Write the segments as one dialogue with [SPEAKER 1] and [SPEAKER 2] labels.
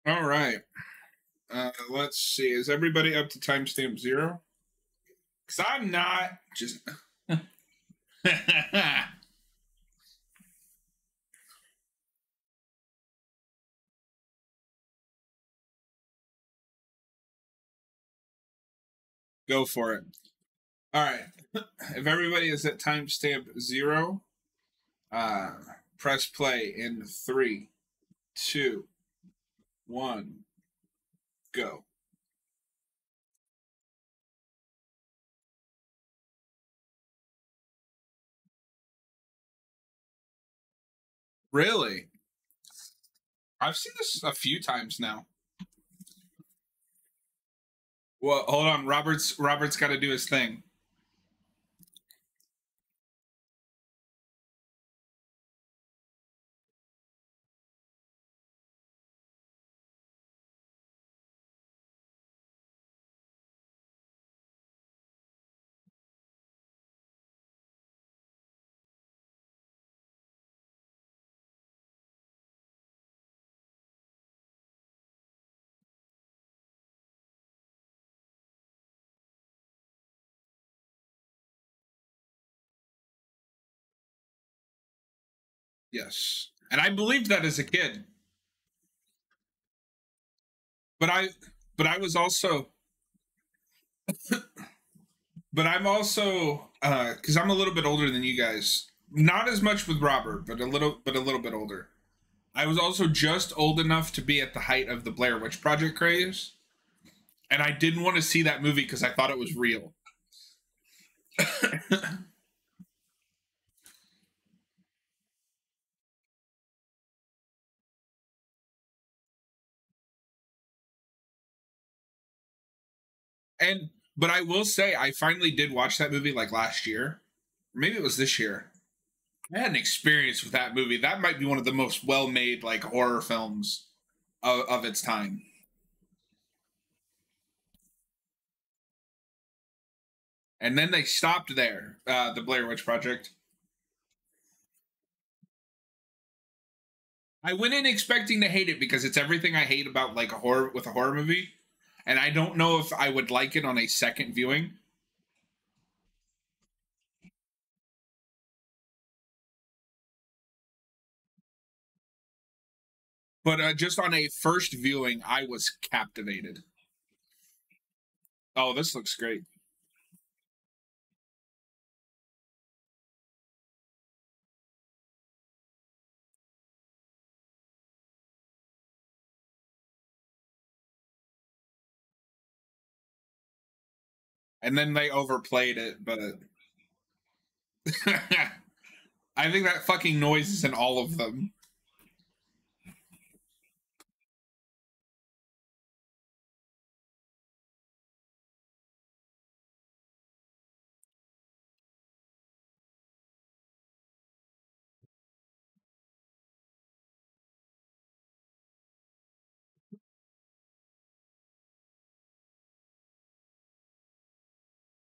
[SPEAKER 1] All right. Let's see. Is everybody up to timestamp 0? Because I'm not. Just. Go for it. All right. If everybody is at timestamp 0, press play in 3, 2, 1, go. Really? I've seen this a few times now. Well, hold on. Robert's got to do his thing. Yes. And I believed that as a kid. But I was also but I'm also because I'm a little bit older than you guys. Not as much with Robert, but a little bit older. I was also just old enough to be at the height of the Blair Witch Project craze, and I didn't want to see that movie because I thought it was real. But I will say I finally did watch that movie like last year. Maybe it was this year. I had an experience with that movie. That might be one of the most well-made like horror films of its time. And then they stopped there, the Blair Witch Project. I went in expecting to hate it because it's everything I hate about like a horror movie, and I don't know if I would like it on a second viewing. But just on a first viewing, I was captivated. Oh, this looks great. And then they overplayed it, but I think that fucking noise is in all of them.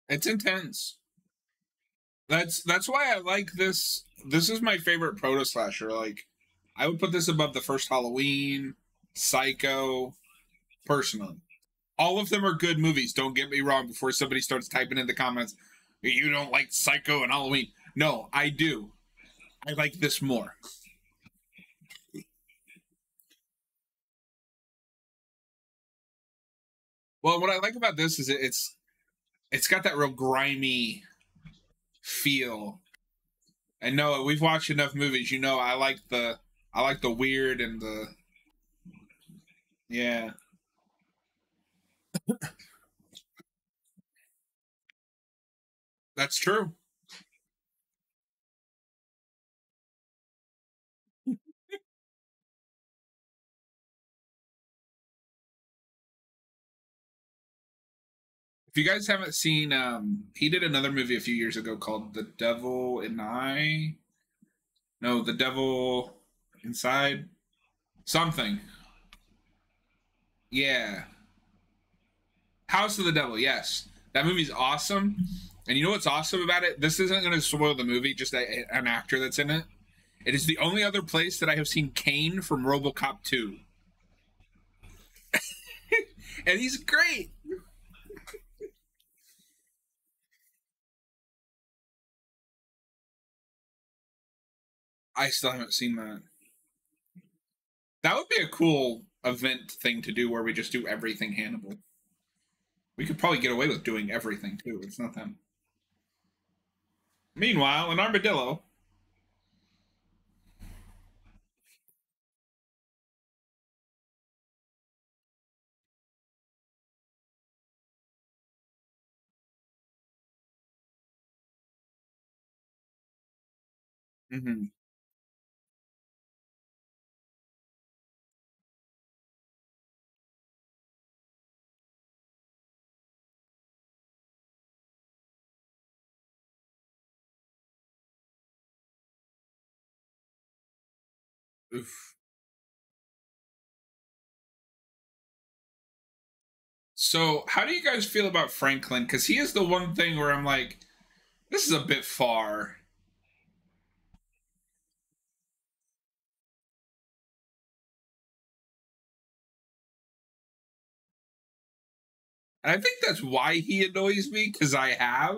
[SPEAKER 1] It's intense. That's why I like this. This is my favorite proto slasher. Like, I would put this above the first Halloween, Psycho, personally. All of them are good movies. Don't get me wrong. Before somebody starts typing in the comments, you don't like Psycho and Halloween. No, I do. I like this more. Well, what I like about this is it's got that real grimy feel. And Noah, we've watched enough movies. You know, I like the weird and the yeah. That's true. If you guys haven't seen, he did another movie a few years ago called The Devil and I. No, The Devil Inside. Something. Yeah. House of the Devil, yes. That movie's awesome. And you know what's awesome about it? This isn't going to spoil the movie, just an actor that's in it. It is the only other place that I have seen Kane from RoboCop 2. And he's great. I still haven't seen that. That would be a cool event thing to do where we just do everything Hannibal. We could probably get away with doing everything too. It's not them. Meanwhile, an armadillo. Mm-hmm. Oof. So, how do you guys feel about Franklin? Because he is the one thing where I'm like, this is a bit far. And I think that's why he annoys me, because I have.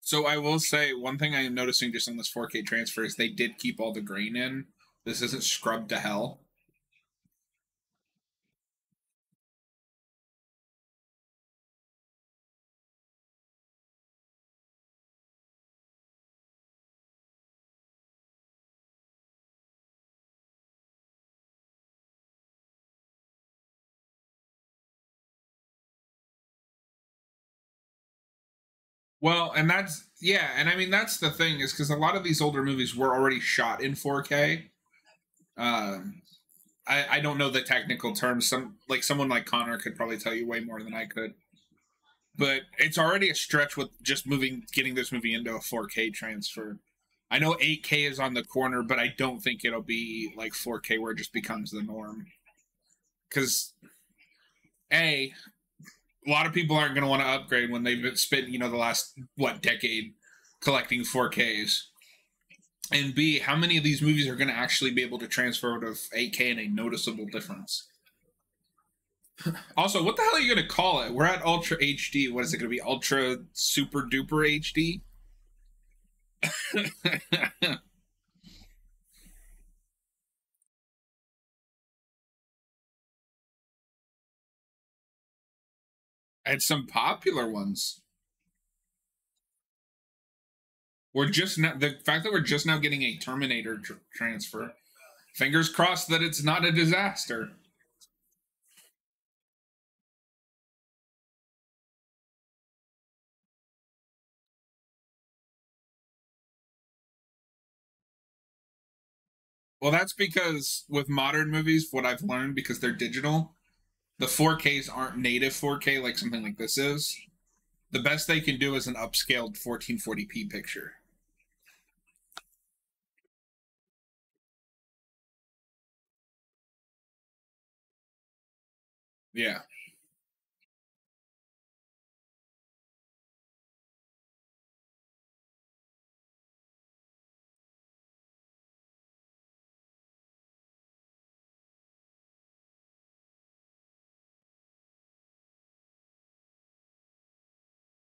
[SPEAKER 1] So I will say one thing I am noticing just on this 4K transfer is they did keep all the grain in. This isn't scrubbed to hell. Well, and that's yeah, and I mean that's the thing is because a lot of these older movies were already shot in 4K. Um, I don't know the technical terms. Someone like Connor could probably tell you way more than I could. But it's already a stretch with just getting this movie into a 4K transfer. I know 8K is on the corner, but I don't think it'll be like 4K where it just becomes the norm. Because a lot of people aren't going to want to upgrade when they've spent the last decade collecting 4Ks. And B, how many of these movies are going to actually be able to transfer out of 8K in a noticeable difference? Also, what the hell are you going to call it? We're at Ultra HD. What is it going to be? Ultra Super Duper HD? And some popular ones. We're just not the fact that we're just now getting a Terminator transfer. Fingers crossed that it's not a disaster. Well, that's because with modern movies, what I've learned because they're digital, the 4Ks aren't native 4K like something like this is. The best they can do is an upscaled 1440p picture. Yeah.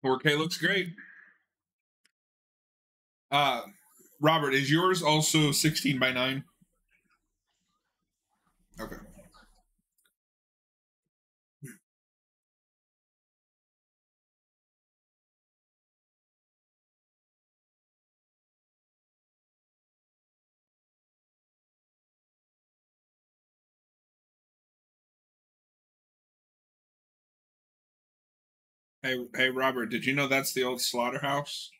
[SPEAKER 1] 4K looks great. Uh Robert, is yours also 16 by 9? Okay. Hey Robert, did you know that's the old slaughterhouse?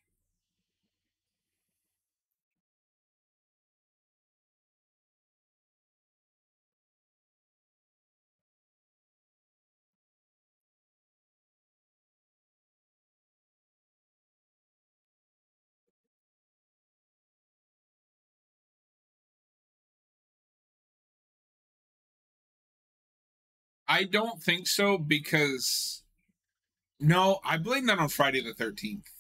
[SPEAKER 1] I don't think so because no, I blame that on Friday the 13th.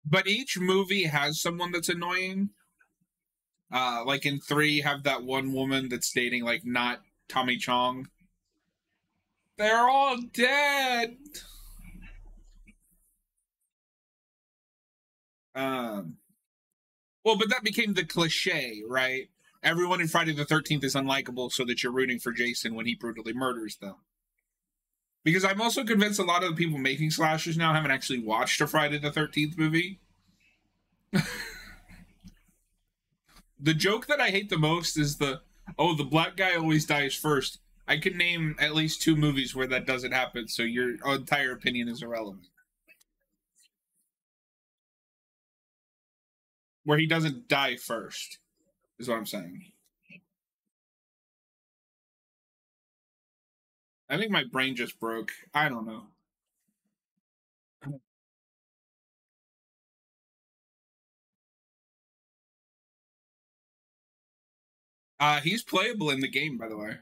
[SPEAKER 1] But each movie has someone that's annoying. Like in 3, have that one woman that's dating like not Tommy Chong. They're all dead. Um, well, but that became the cliche, right? Everyone in Friday the 13th is unlikable so that you're rooting for Jason when he brutally murders them. Because I'm also convinced a lot of the people making slashers now haven't actually watched a Friday the 13th movie. The joke that I hate the most is the black guy always dies first. I can name at least 2 movies where that doesn't happen, so your entire opinion is irrelevant. Where he doesn't die first, is what I'm saying. I think my brain just broke. I don't know. He's playable in the game, by the way.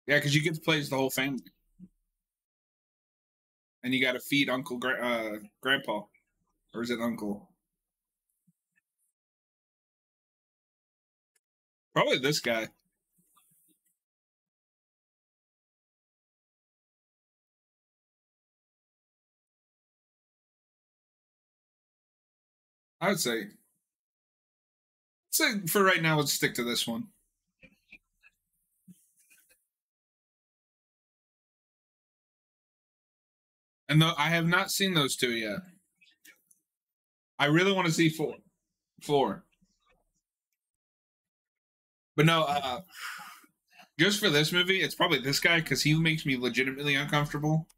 [SPEAKER 1] Yeah, because you get to play as the whole family, and you got to feed Grandpa, or is it Uncle? Probably this guy. I would say. So for right now, let's stick to this one. And though I have not seen those 2 yet, I really want to see 4. 4. But no, just for this movie, it's probably this guy because he makes me legitimately uncomfortable.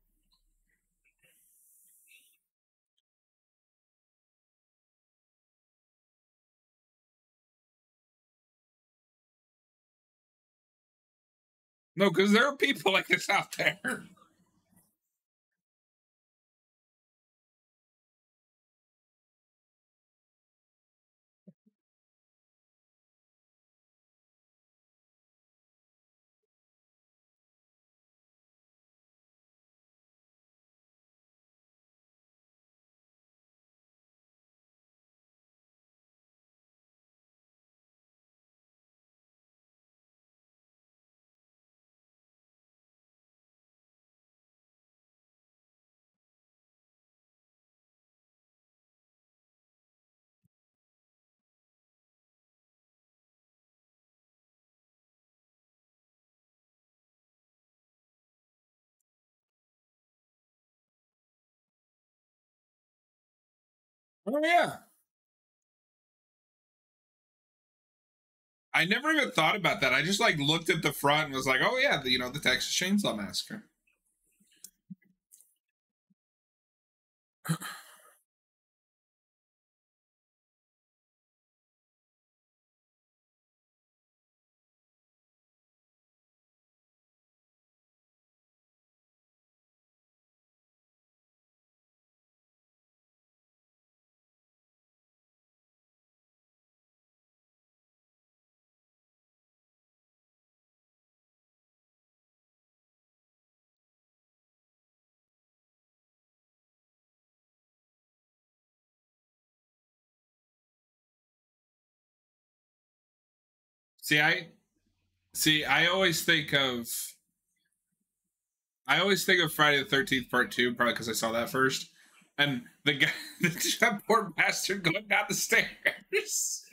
[SPEAKER 1] No, because there are people like this out there. Oh yeah, I never even thought about that. I just like looked at the front and was like, oh yeah, the Texas Chainsaw Massacre. See, I always think of Friday the 13th Part 2, probably because I saw that first, and the guy, that poor bastard going down the stairs.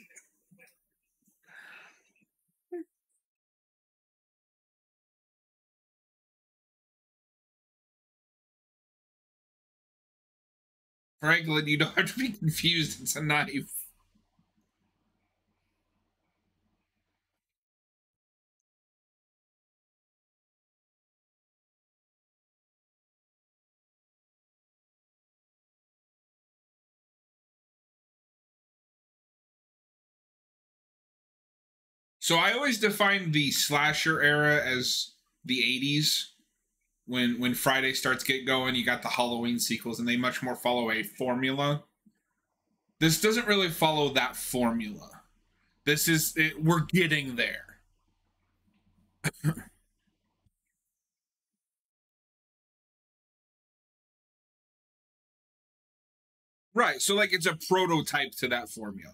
[SPEAKER 1] Franklin, you don't have to be confused. It's a knife. So I always define the slasher era as the 80s when Friday starts get going, you got the Halloween sequels and they much more follow a formula. This doesn't really follow that formula. We're getting there. Right. So like it's a prototype to that formula.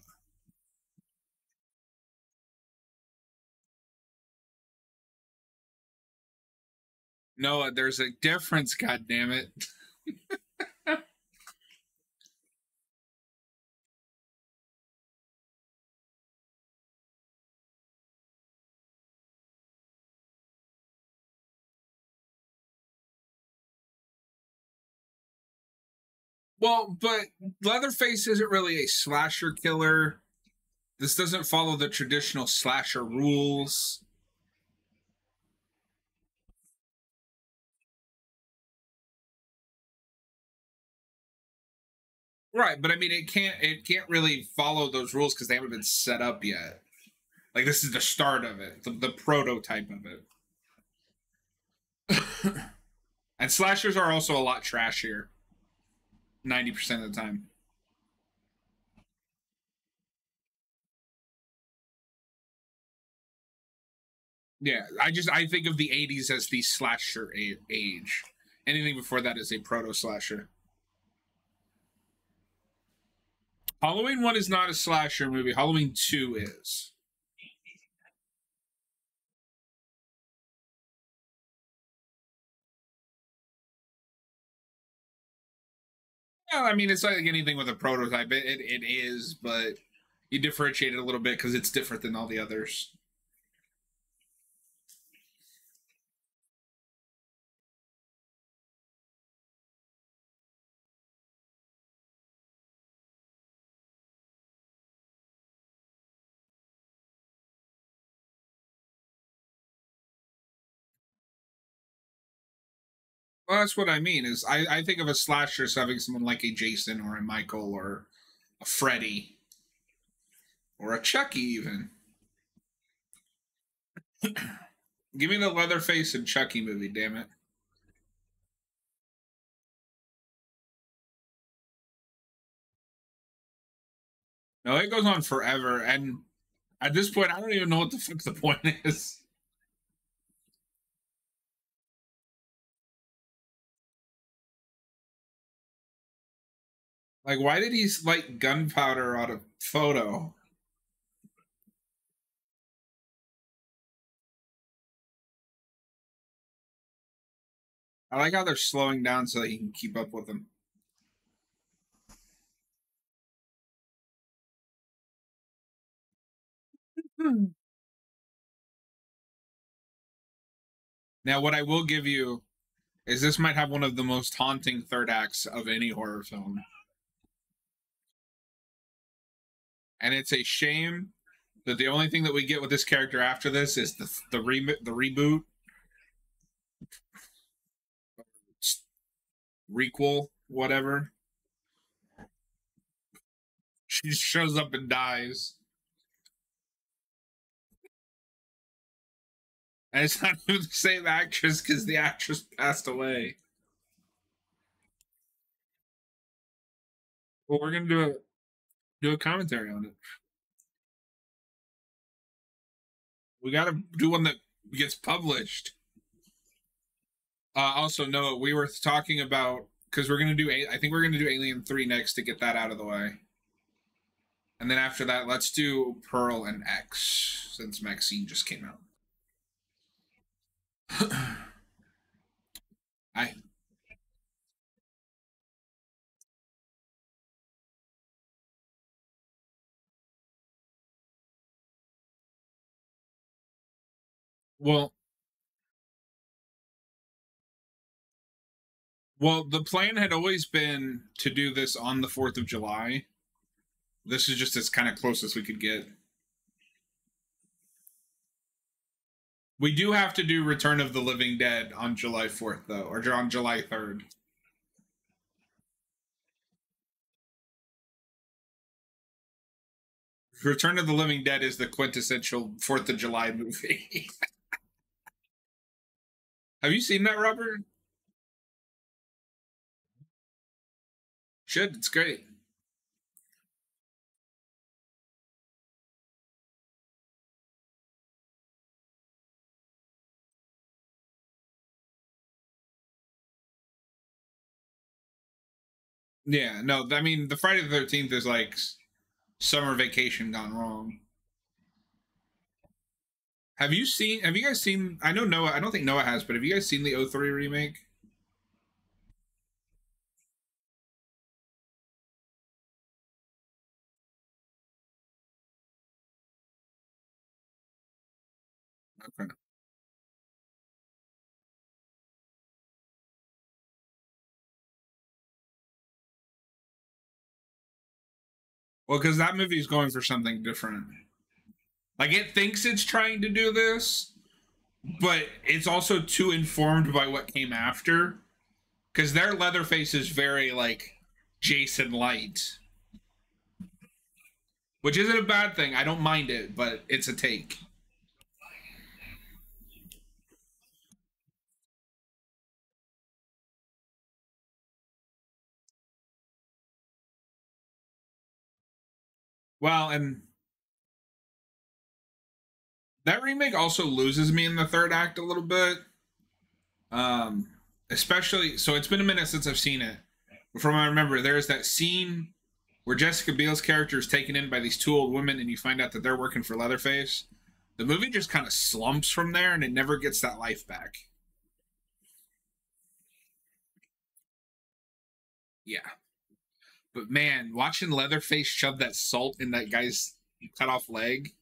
[SPEAKER 1] Noah, there's a difference, god damn it. Well, but Leatherface isn't really a slasher killer. This doesn't follow the traditional slasher rules. Right, but I mean it can't really follow those rules because they haven't been set up yet. Like this is the start of it, the prototype of it. And slashers are also a lot trashier 90% of the time. Yeah, I think of the 80s as the slasher age. Anything before that is a proto slasher. Halloween 1 is not a slasher movie. Halloween 2 is. Well, I mean, it's like anything with a prototype. It is, but you differentiate it a little bit because it's different than all the others. Well, that's what I mean. Is I think of a slasher as having someone like a Jason or a Michael or a Freddy or a Chucky even. Give me the Leatherface and Chucky movie, damn it. No, it goes on forever, and at this point, I don't even know what the fuck the point is. Like, why did he light gunpowder on a photo? I like how they're slowing down so that he can keep up with them. Hmm. Now, what I will give you is this might have one of the most haunting third acts of any horror film, and it's a shame that the only thing that we get with this character after this is the reboot requel whatever. She just shows up and dies, and it's not even the same actress because the actress passed away. Well, we're gonna do a commentary on it. We got to do one that gets published. Also, Noah, we were talking about because we're gonna do. I think we're gonna do Alien 3 next to get that out of the way, and then after that, let's do Pearl and X since Maxine just came out. I well, the plan had always been to do this on the 4th of July. This is just as kind of close as we could get. We do have to do Return of the Living Dead on July 4th, though, or on July 3rd. Return of the Living Dead is the quintessential 4th of July movie. Have you seen that, Robert? Should. It's great. Yeah, no, I mean the Friday the 13th is like summer vacation gone wrong. Have you guys seen, I know Noah, I don't think Noah has, but have you guys seen the '03 remake? Okay. Well, because that movie is going for something different. Like it thinks it's trying to do this, but it's also too informed by what came after. Because their Leatherface is very like Jason light, which isn't a bad thing. I don't mind it, but it's a take. Well, and that remake also loses me in the third act a little bit. Um, Especially, so it's been a minute since I've seen it. But from what I remember, there's that scene where Jessica Biel's character is taken in by these two old women, and you find out that they're working for Leatherface. The movie just kind of slumps from there, and it never gets that life back. Yeah, but man, watching Leatherface shove that salt in that guy's cut off leg.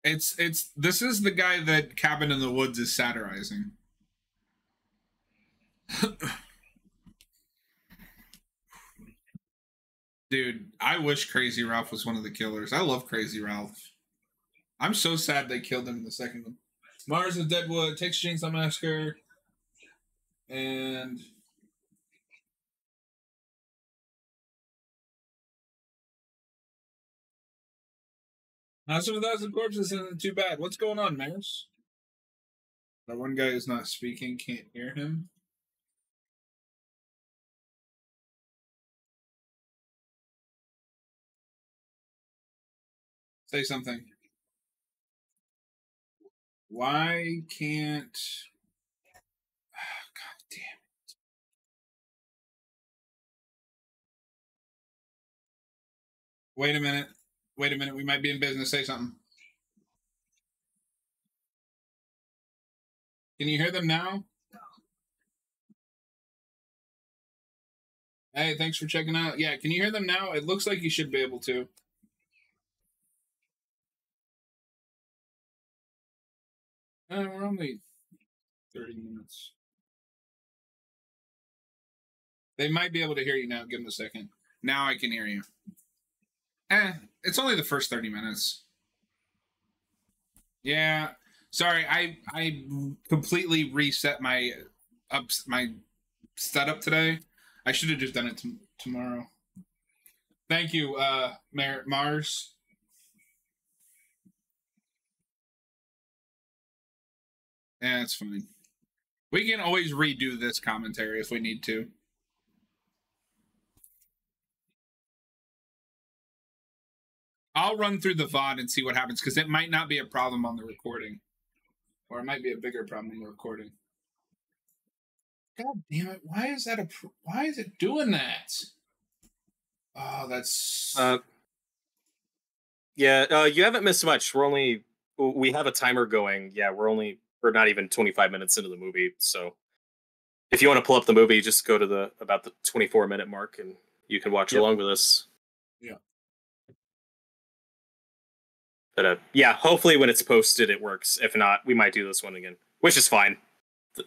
[SPEAKER 1] It's this is the guy that Cabin in the Woods is satirizing. Dude, I wish Crazy Ralph was one of the killers. I love Crazy Ralph. I'm so sad they killed him in the second one. Mars of Deadwood takes Chainsaw Massacre, and House of a Thousand Corpses isn't too bad. What's going on, Maris? That one guy is not speaking, can't hear him. Say something. Why can't. God damn. Wait a minute. Wait a minute. We might be in business. Say something. Can you hear them now? Hey, thanks for checking out. Yeah, can you hear them now? It looks like you should be able to. We're only 30 minutes. They might be able to hear you now. Give them a second. Now I can hear you. It's only the first 30 minutes. Yeah. Sorry, I completely reset my setup today. I should have just done it tomorrow. Thank you, Mars. Yeah, it's fine. We can always redo this commentary if we need to. I'll run through the VOD and see what happens because it might not be a problem on the recording, or it might be a bigger problem on the recording. God damn it! Why is that why is it doing that? Oh, that's
[SPEAKER 2] Yeah, you haven't missed much. We have a timer going. Yeah, we're not even 25 minutes into the movie. So if you want to pull up the movie, just go to the about the 24-minute mark and you can watch along with us.
[SPEAKER 1] Yeah.
[SPEAKER 2] But yeah, hopefully when it's posted, it works. If not, we might do this one again, which is fine.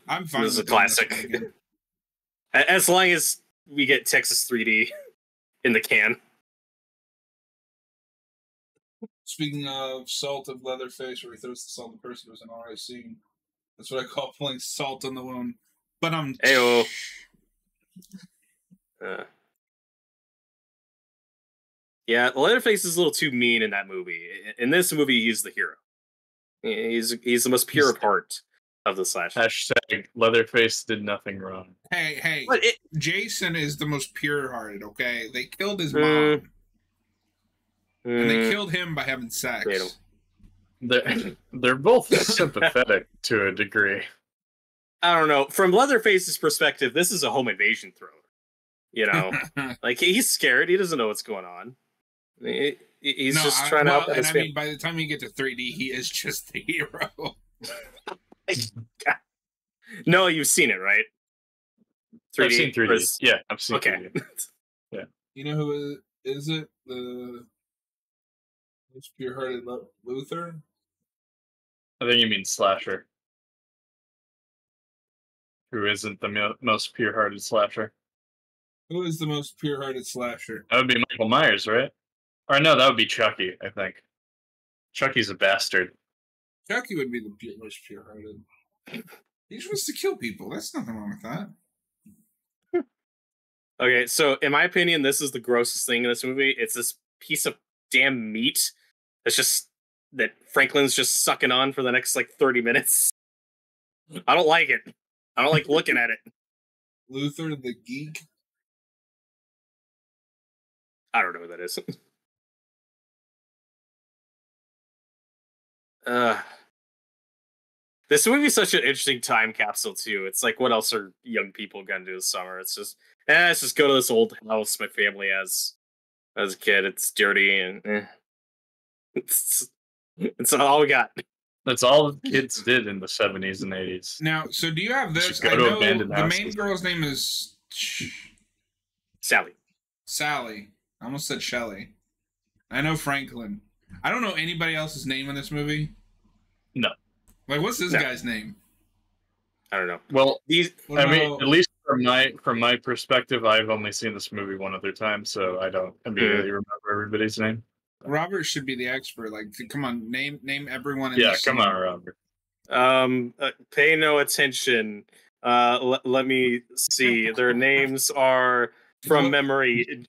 [SPEAKER 1] I'm fine.
[SPEAKER 2] This is a classic. As long as we get Texas 3D in the can.
[SPEAKER 1] Speaking of salt of Leatherface, where he throws the salt in the person, was an alright scene. That's what I call pulling salt on the wound. But I'm.
[SPEAKER 2] Ayo. Yeah, Leatherface is a little too mean in that movie. In this movie, he's the hero. He's the most pure of heart of the slasher.
[SPEAKER 3] Hashtag Leatherface did nothing wrong.
[SPEAKER 1] Hey,
[SPEAKER 2] But
[SPEAKER 1] Jason is the most pure-hearted, okay? They killed his mom. And they killed him by having sex.
[SPEAKER 3] They're both sympathetic to a degree.
[SPEAKER 2] I don't know. From Leatherface's perspective, this is a home invasion thriller. You know, like he's scared. He doesn't know what's going on. He's just trying to help.
[SPEAKER 1] And I mean, by the time you get to 3D, he is just the hero.
[SPEAKER 2] No, you've seen it, right?
[SPEAKER 3] 3D. I've seen 3D. Yeah, I've seen 3D.
[SPEAKER 1] Yeah. You know who is it? The most pure-hearted Luther?
[SPEAKER 3] I think you mean Slasher. Who isn't the most pure-hearted slasher?
[SPEAKER 1] Who is the most pure-hearted slasher?
[SPEAKER 3] That would be Michael Myers, right? Or no, that would be Chucky, I think. Chucky's a bastard.
[SPEAKER 1] Chucky would be the most pure-hearted. He just wants to kill people. That's nothing wrong with that.
[SPEAKER 2] Okay, so in my opinion, this is the grossest thing in this movie. It's this piece of damn meat that Franklin's just sucking on for the next 30 minutes. I don't like it. I don't like looking at it.
[SPEAKER 1] Luther the Geek?
[SPEAKER 2] I don't know who that is. This movie's such an interesting time capsule too. It's like, what else are young people gonna do this summer? It's just, let's just go to this old house my family has as a kid. It's dirty and it's all we got.
[SPEAKER 3] That's all the kids did in the 70s and 80s.
[SPEAKER 1] Now, so do you have this?
[SPEAKER 3] I know the
[SPEAKER 1] main girl's name is
[SPEAKER 2] Sally.
[SPEAKER 1] Sally. I almost said Shelley. I know Franklin. I don't know anybody else's name in this movie.
[SPEAKER 3] No.
[SPEAKER 1] Like, what's this guy's name?
[SPEAKER 2] I don't know.
[SPEAKER 3] Well, I mean, at least from my perspective, I've only seen this movie one other time, so I don't immediately remember everybody's name.
[SPEAKER 1] Robert should be the expert. Like, come on, name everyone.
[SPEAKER 3] Yeah, come on, Robert.
[SPEAKER 2] Pay no attention. Let me see. Their names are from memory.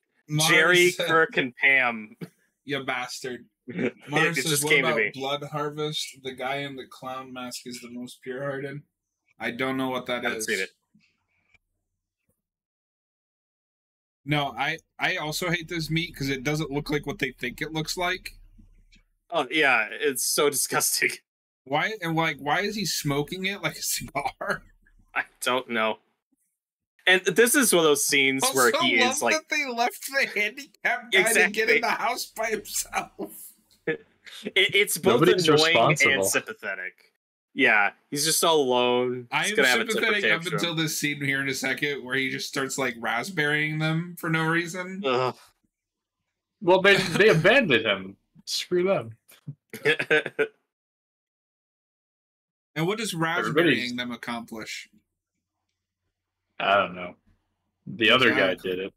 [SPEAKER 2] Jerry, Kirk, and Pam.
[SPEAKER 1] You bastard.
[SPEAKER 2] It
[SPEAKER 1] Mars
[SPEAKER 2] just
[SPEAKER 1] says,
[SPEAKER 2] came
[SPEAKER 1] what
[SPEAKER 2] to me.
[SPEAKER 1] about Blood Harvest? The guy in the clown mask is the most pure-hearted. I don't know what that is.
[SPEAKER 2] I haven't seen it.
[SPEAKER 1] No, I also hate this meat because it doesn't look like what they think it looks like.
[SPEAKER 2] Oh yeah, it's so disgusting.
[SPEAKER 1] Why is he smoking it like a cigar?
[SPEAKER 2] I don't know. And this is one of those scenes where he is like,
[SPEAKER 1] that they left the handicapped guy to get in the house by himself.
[SPEAKER 2] It's both annoying and sympathetic. Yeah, he's just all alone.
[SPEAKER 1] I am sympathetic up until this scene here in a second where he just starts raspberrying them for no reason.
[SPEAKER 2] Ugh.
[SPEAKER 3] Well, they abandoned him. Screw them.
[SPEAKER 1] And what does raspberrying them accomplish?
[SPEAKER 3] I don't know. The other guy did it.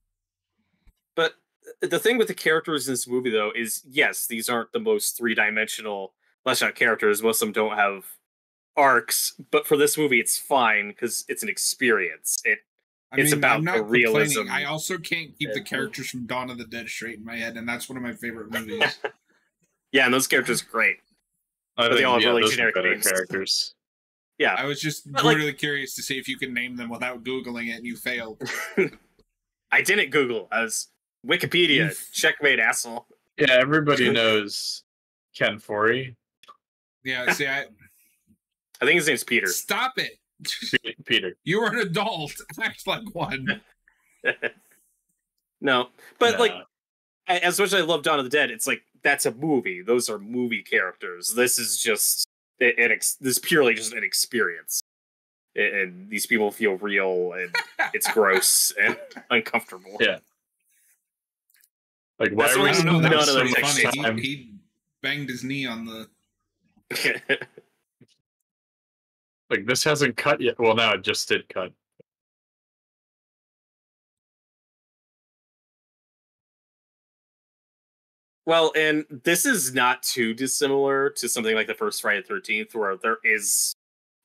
[SPEAKER 2] But the thing with the characters in this movie, though, is yes, these aren't the most three-dimensional fleshed-out characters. Most of them don't have arcs, but for this movie, it's fine because it's an experience. It's about the realism.
[SPEAKER 1] I also can't keep the characters from Dawn of the Dead straight in my head, and that's one of my favorite movies.
[SPEAKER 2] Yeah, and those characters are great.
[SPEAKER 3] But they all have really generic characters.
[SPEAKER 2] Yeah,
[SPEAKER 1] I was just really curious to see if you could name them without Googling it, and you failed.
[SPEAKER 2] I didn't Google. I was Wikipedia. Checkmate, asshole.
[SPEAKER 3] Yeah, everybody knows Ken Foree.
[SPEAKER 1] Yeah, see, I
[SPEAKER 2] think his name's Peter.
[SPEAKER 1] Stop it.
[SPEAKER 3] Peter.
[SPEAKER 1] You are an adult. Act like one.
[SPEAKER 2] No, but as much as I love Dawn of the Dead, it's that's a movie. Those are movie characters. This is just this is purely just an experience, and these people feel real, and it's gross and uncomfortable.
[SPEAKER 3] Yeah. Like, why are we
[SPEAKER 1] so
[SPEAKER 3] funny?
[SPEAKER 1] He banged his knee on the.
[SPEAKER 3] Like, this hasn't cut yet. Well, no, it just did cut.
[SPEAKER 2] Well, and this is not too dissimilar to something like the first Friday the 13th, where there is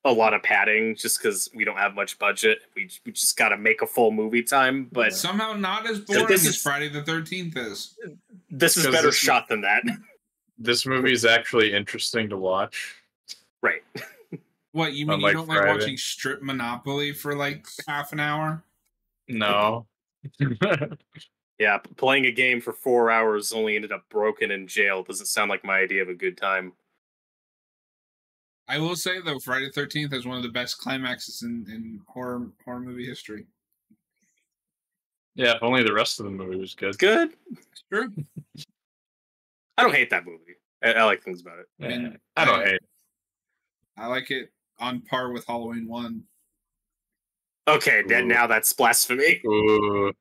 [SPEAKER 2] a lot of padding just because we don't have much budget. We just got to make a full movie time. But
[SPEAKER 1] somehow not as boring as Friday the 13th is.
[SPEAKER 2] This is better shot than that.
[SPEAKER 3] This movie is actually interesting to watch.
[SPEAKER 2] Right.
[SPEAKER 1] What, you mean you don't like watching Strip Monopoly for like half an hour?
[SPEAKER 3] No.
[SPEAKER 2] Yeah, playing a game for 4 hours only ended up broken in jail. Doesn't sound like my idea of a good time.
[SPEAKER 1] I will say, though, Friday the 13th is one of the best climaxes in horror movie history.
[SPEAKER 3] Yeah, if only the rest of the movie was good.
[SPEAKER 2] Good.
[SPEAKER 1] It's true.
[SPEAKER 2] I don't hate that movie. I like things about it.
[SPEAKER 3] Yeah, I don't hate it.
[SPEAKER 1] I like it on par with Halloween 1.
[SPEAKER 2] Okay, now that's blasphemy.
[SPEAKER 3] Ooh.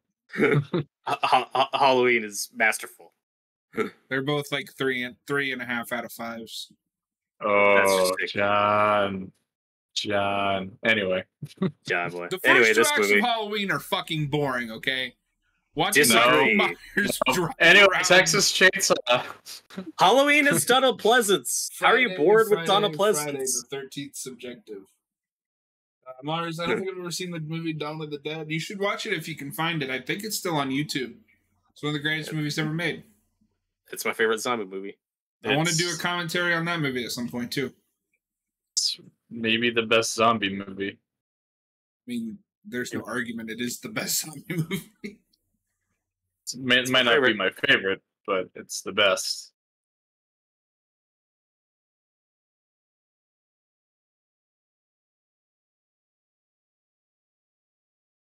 [SPEAKER 2] Halloween is masterful.
[SPEAKER 1] They're both like 3.5 out of 5s.
[SPEAKER 3] Oh, John. Anyway.
[SPEAKER 2] John boy.
[SPEAKER 1] The first
[SPEAKER 2] anyway,
[SPEAKER 1] two
[SPEAKER 2] this
[SPEAKER 1] acts
[SPEAKER 2] movie
[SPEAKER 1] of Halloween are fucking boring, okay? Watching
[SPEAKER 2] Disagree.
[SPEAKER 1] Michael Myers drive
[SPEAKER 3] Anyway,
[SPEAKER 1] around.
[SPEAKER 3] Texas Chainsaw.
[SPEAKER 2] Halloween is Donald Pleasance. How are you bored with Donald Pleasance?
[SPEAKER 1] Friday the 13th subjective. Mars, I don't think I've ever seen the movie Dawn of the Dead. You should watch it if you can find it. I think it's still on YouTube. It's one of the greatest movies ever made.
[SPEAKER 2] It's my favorite zombie movie.
[SPEAKER 1] I want to do a commentary on that movie at some point, too.
[SPEAKER 3] It's maybe the best zombie movie.
[SPEAKER 1] I mean, there's no argument. It is the best zombie movie.
[SPEAKER 3] It might not be my favorite, but it's the best.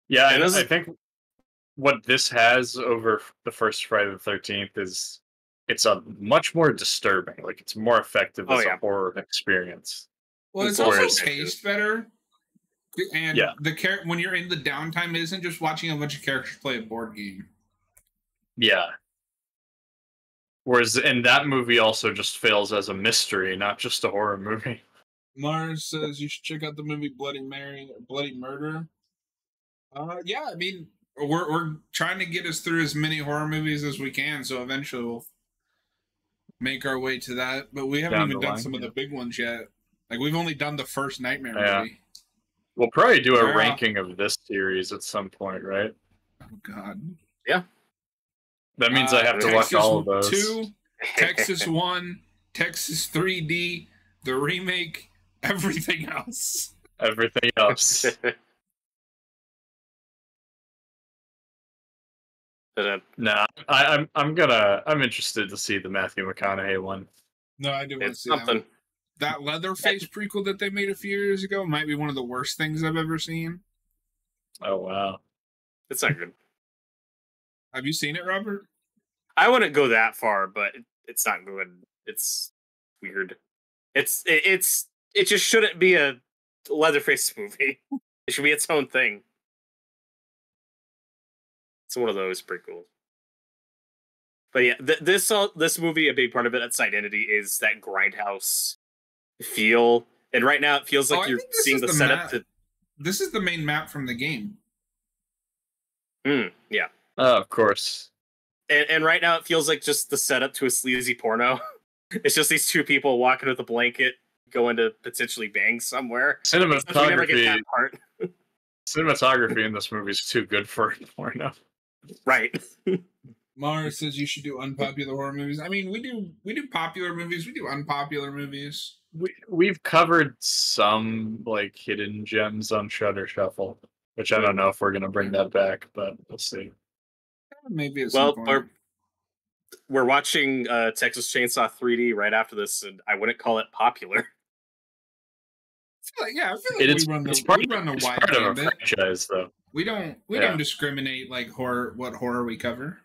[SPEAKER 3] Yeah, I think what this has over the first Friday the 13th is it's a much more disturbing. Like, it's more effective as a horror experience.
[SPEAKER 1] Well, it's also paced better. And when you're in the downtime, it isn't just watching a bunch of characters play a board game.
[SPEAKER 3] Yeah. Whereas in that movie also just fails as a mystery, not just a horror movie.
[SPEAKER 1] Mars says you should check out the movie Bloody Murder. Yeah, I mean, we're trying to get us through as many horror movies as we can, so eventually we'll make our way to that. But we haven't even done some of the big ones yet. Like, we've only done the first Nightmare movie.
[SPEAKER 3] We'll probably do a ranking of this series at some point, right?
[SPEAKER 1] Oh, God.
[SPEAKER 2] Yeah.
[SPEAKER 3] That means I have to watch all of those.
[SPEAKER 1] 2, Texas 1, Texas 3D, the remake, everything else.
[SPEAKER 3] Everything else. Nah, I'm interested to see the Matthew McConaughey one.
[SPEAKER 1] No, I do want to see that one. That Leatherface prequel that they made a few years ago might be one of the worst things I've ever seen.
[SPEAKER 3] Oh, wow.
[SPEAKER 2] It's not good.
[SPEAKER 1] Have you seen it, Robert?
[SPEAKER 2] I wouldn't go that far, but it's not good. It's weird. It just shouldn't be a Leatherface movie. It should be its own thing. It's one of those prequels. But yeah, this movie, a big part of its identity is that grindhouse feel. And right now, it feels like you're seeing the setup.
[SPEAKER 1] This is the main map from the game.
[SPEAKER 2] Yeah.
[SPEAKER 3] Of course.
[SPEAKER 2] And right now, it feels like just the setup to a sleazy porno. It's just these two people walking with a blanket, going to potentially bang somewhere.
[SPEAKER 3] Cinematography in this movie is too good for porno.
[SPEAKER 2] Right.
[SPEAKER 1] Mara says you should do unpopular horror movies. I mean, we do popular movies. We do unpopular movies.
[SPEAKER 3] We've covered some like hidden gems on Shudder Shuffle, which I don't know if we're gonna bring that back, but we'll see.
[SPEAKER 1] Maybe at some point.
[SPEAKER 2] We're watching Texas Chainsaw 3D right after this, and I wouldn't call it popular.
[SPEAKER 1] I feel like we run the wide gambit.
[SPEAKER 3] Franchise, though.
[SPEAKER 1] We don't discriminate like what horror we cover.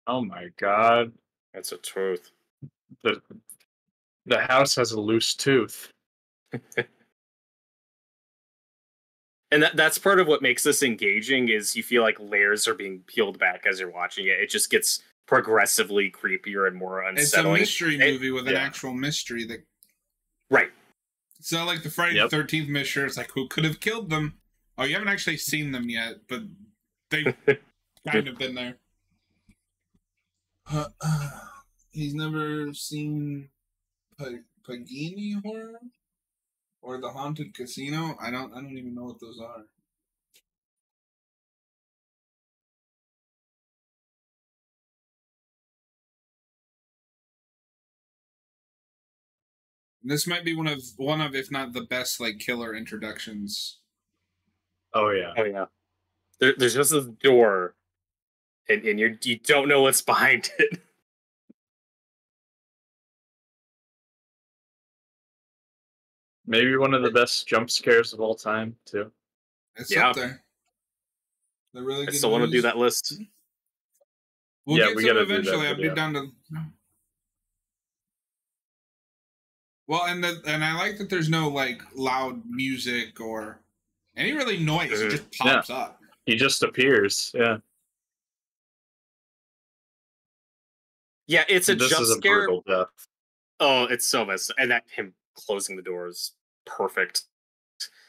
[SPEAKER 3] Oh my god.
[SPEAKER 2] That's a truth.
[SPEAKER 3] The house has a loose tooth.
[SPEAKER 2] And that's part of what makes this engaging is you feel like layers are being peeled back as you're watching it. It just gets progressively creepier and more unsettling.
[SPEAKER 1] It's a mystery movie with an actual mystery that.
[SPEAKER 2] Right.
[SPEAKER 1] It's not like the Friday the 13th mystery. It's like, who could have killed them? Oh, you haven't actually seen them yet, but they've kind of been there. He's never seen Pagini horror or the Haunted Casino. I don't even know what those are. This might be one of if not the best like killer introductions.
[SPEAKER 3] Oh yeah.
[SPEAKER 2] Oh yeah. There's just a door, and you don't know what's behind it.
[SPEAKER 3] Maybe one of the best jump scares of all time, too.
[SPEAKER 1] It's up there. They're really good.
[SPEAKER 2] I still want to do that list.
[SPEAKER 1] We'll get to them eventually. I'll be down to. Well, and I like that there's no like loud music or any really noise. It just pops up.
[SPEAKER 3] He just appears. Yeah.
[SPEAKER 2] Yeah, it's a jump scare.
[SPEAKER 3] Brutal death.
[SPEAKER 2] Oh, it's so messed. And that him closing the door is perfect.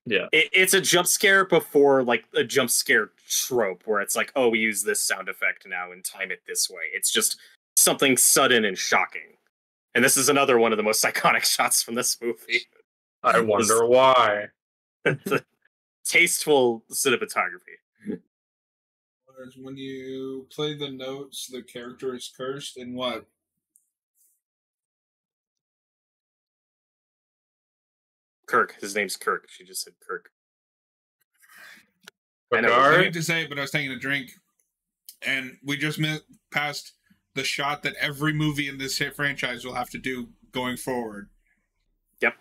[SPEAKER 3] Yeah.
[SPEAKER 2] It's a jump scare before like a jump scare trope where it's like, oh, we use this sound effect now and time it this way. It's just something sudden and shocking. And this is another one of the most iconic shots from this movie.
[SPEAKER 3] I wonder why.
[SPEAKER 2] The tasteful cinematography.
[SPEAKER 1] When you play the notes, the character is cursed, and what?
[SPEAKER 2] Kirk. His name's Kirk. She just said Kirk.
[SPEAKER 1] I know. I hate to say it, but I was taking a drink, and we just passed the shot that every movie in this hit franchise will have to do going forward.
[SPEAKER 2] Yep.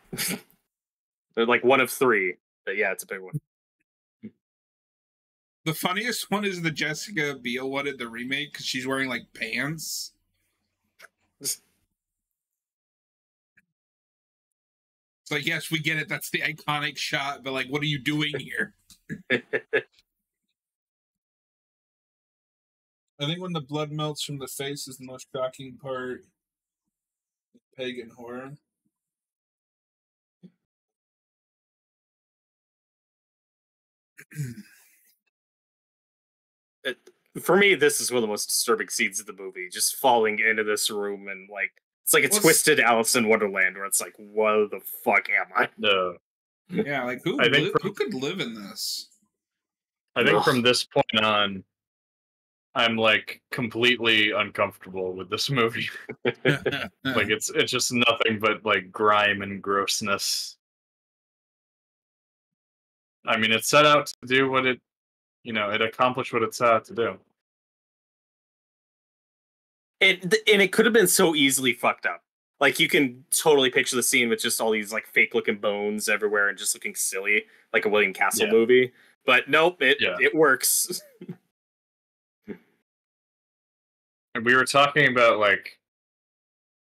[SPEAKER 2] They're like one of three, but yeah, it's a big one.
[SPEAKER 1] The funniest one is the Jessica Biel one in the remake because she's wearing like pants. It's like, yes, we get it. That's the iconic shot, but like, what are you doing here? I think when the blood melts from the face is the most shocking part of pagan horror.
[SPEAKER 2] For me, this is one of the most disturbing scenes of the movie. Just falling into this room and like it's like a twisted Alice in Wonderland where it's like, what the fuck am I?
[SPEAKER 3] No.
[SPEAKER 1] Yeah, like who could live in this?
[SPEAKER 3] I think from this point on, I'm like completely uncomfortable with this movie. Like it's just nothing but like grime and grossness. I mean, it set out to do what it accomplished what it set out to do.
[SPEAKER 2] And it could have been so easily fucked up. Like you can totally picture the scene with just all these like fake looking bones everywhere and just looking silly, like a William Castle movie. But nope, it works.
[SPEAKER 3] And we were talking about like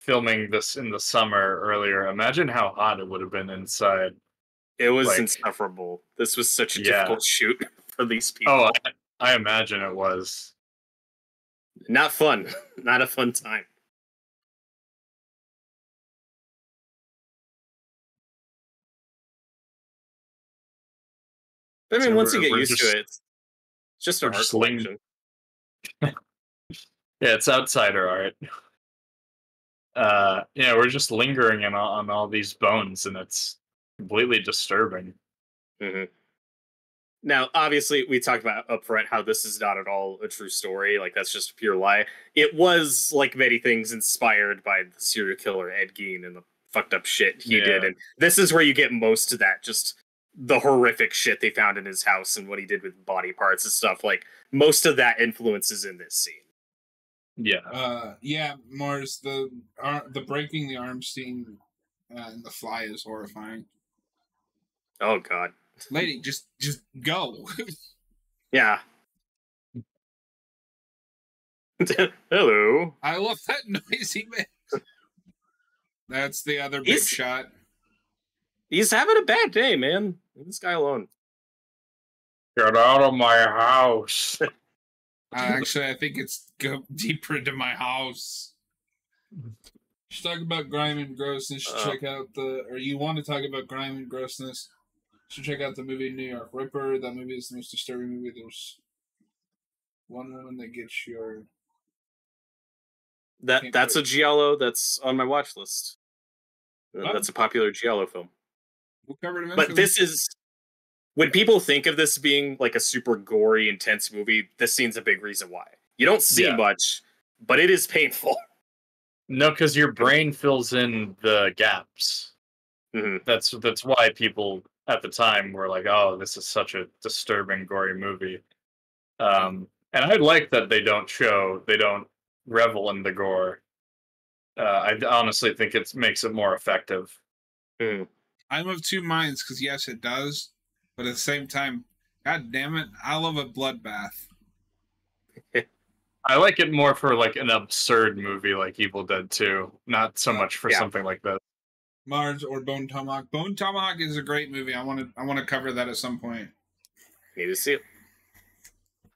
[SPEAKER 3] filming this in the summer earlier. Imagine how hot it would have been inside.
[SPEAKER 2] It was insufferable. This was such a difficult shoot for these people.
[SPEAKER 3] Oh, I imagine it was.
[SPEAKER 2] Not fun. Not a fun time. I mean, once you get used to it, it's just an art collection.
[SPEAKER 3] Yeah, it's outsider art. Yeah, we're just lingering on all these bones, and it's completely disturbing.
[SPEAKER 2] Mm-hmm. Now, obviously, we talked about upfront how this is not at all a true story. Like, that's just a pure lie. It was, like many things, inspired by the serial killer Ed Gein and the fucked up shit he did. And this is where you get most of that, just the horrific shit they found in his house and what he did with body parts and stuff. Like, most of that influence is in this scene.
[SPEAKER 3] Yeah.
[SPEAKER 1] Yeah, Mars, the breaking the arm scene in The Fly is horrifying.
[SPEAKER 2] Oh, God.
[SPEAKER 1] Lady, just go.
[SPEAKER 2] Yeah. Hello.
[SPEAKER 1] I love that noise he made. That's the other big shot.
[SPEAKER 2] He's having a bad day, man. Leave this guy alone.
[SPEAKER 3] Get out of my house.
[SPEAKER 1] Actually, I think it's go deeper into my house. You should talk about grime and grossness. Check out you want to talk about grime and grossness? So check out the movie New York Ripper. That movie is the most disturbing movie. There's one woman that gets your
[SPEAKER 2] That's a giallo that's on my watch list.
[SPEAKER 1] Well,
[SPEAKER 2] that's a popular giallo film.
[SPEAKER 1] We'll cover it eventually.
[SPEAKER 2] But this is when people think of this being like a super gory, intense movie. This scene's a big reason why. You don't see much, but it is painful.
[SPEAKER 3] No, because your brain fills in the gaps.
[SPEAKER 2] Mm-hmm.
[SPEAKER 3] That's why people at the time were like, "Oh, this is such a disturbing, gory movie." And I like that they don't revel in the gore. I honestly think it makes it more effective.
[SPEAKER 1] I'm of two minds because yes, it does, but at the same time, god damn it, I love a bloodbath.
[SPEAKER 3] I like it more for like an absurd movie like Evil Dead 2, not so much for something like that.
[SPEAKER 1] Mars or Bone Tomahawk. Bone Tomahawk is a great movie. I want to cover that at some point.
[SPEAKER 2] Need to see it.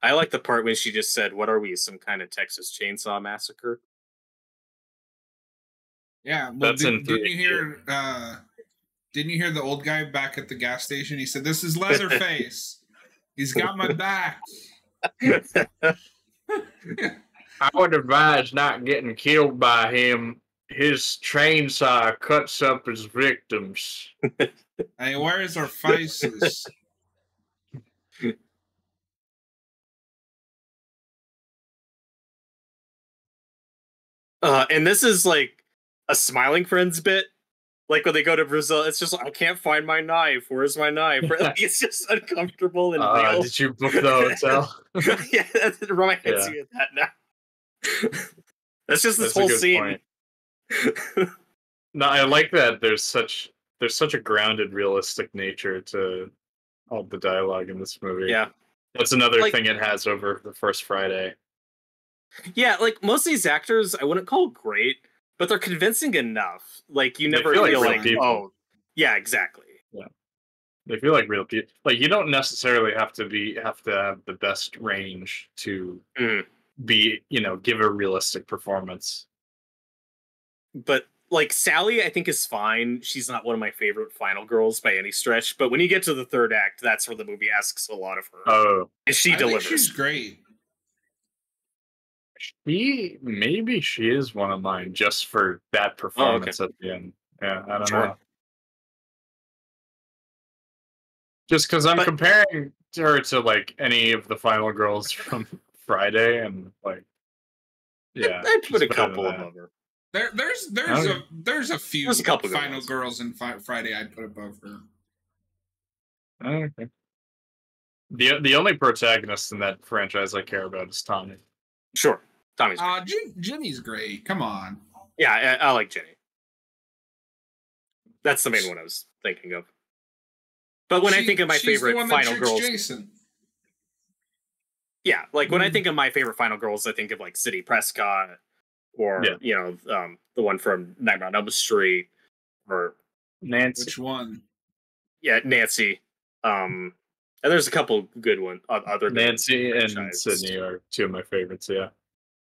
[SPEAKER 2] I like the part when she just said, "What are we? Some kind of Texas Chainsaw Massacre?"
[SPEAKER 1] Yeah, well, didn't you hear? Didn't you hear the old guy back at the gas station? He said, "This is Leatherface. He's got my back."
[SPEAKER 3] I would advise not getting killed by him. His chainsaw cuts up his victims.
[SPEAKER 1] Hey, where's our faces?
[SPEAKER 2] And this is like a Smiling Friends bit. Like when they go to Brazil, it's just like, I can't find my knife. Where's my knife? Like, it's just uncomfortable and real.
[SPEAKER 3] Did you book the hotel?
[SPEAKER 2] Yeah, that's reminds me of that now. That's just this whole scene.
[SPEAKER 3] No, I like that there's such a grounded, realistic nature to all the dialogue in this movie.
[SPEAKER 2] Yeah.
[SPEAKER 3] That's another thing it has over the first Friday.
[SPEAKER 2] Yeah, like most of these actors I wouldn't call great, but they're convincing enough. Like you never feel like oh, yeah, exactly.
[SPEAKER 3] Yeah. They feel like real people. Like you don't necessarily have to have the best range to be, give a realistic performance.
[SPEAKER 2] But like Sally, I think is fine. She's not one of my favorite final girls by any stretch. But when you get to the third act, that's where the movie asks a lot of her.
[SPEAKER 3] Oh,
[SPEAKER 2] and she delivers.
[SPEAKER 1] She's great.
[SPEAKER 3] Maybe she is one of mine just for that performance at the end. Yeah, I don't know. Just because I'm comparing her to like any of the final girls from Friday, and like, yeah,
[SPEAKER 2] I'd put a couple above her.
[SPEAKER 1] There's a few
[SPEAKER 2] a couple
[SPEAKER 1] final girls in Friday I'd put above her.
[SPEAKER 3] Okay. The only protagonist in that franchise I care about is Tommy.
[SPEAKER 2] Sure, Tommy's great.
[SPEAKER 1] Jenny's great. Come on.
[SPEAKER 2] Yeah, I like Jenny. That's the main one I was thinking of. But when I think of my favorite final girls,
[SPEAKER 1] Jason.
[SPEAKER 2] Yeah, like when I think of my favorite final girls, I think of like Sidney Prescott, or the one from Nightmare on Elm Street, or
[SPEAKER 3] Nancy.
[SPEAKER 1] Which one?
[SPEAKER 2] Yeah, Nancy. And there's a couple good ones. Other
[SPEAKER 3] Nancy and Sydney are two of my favorites. Yeah.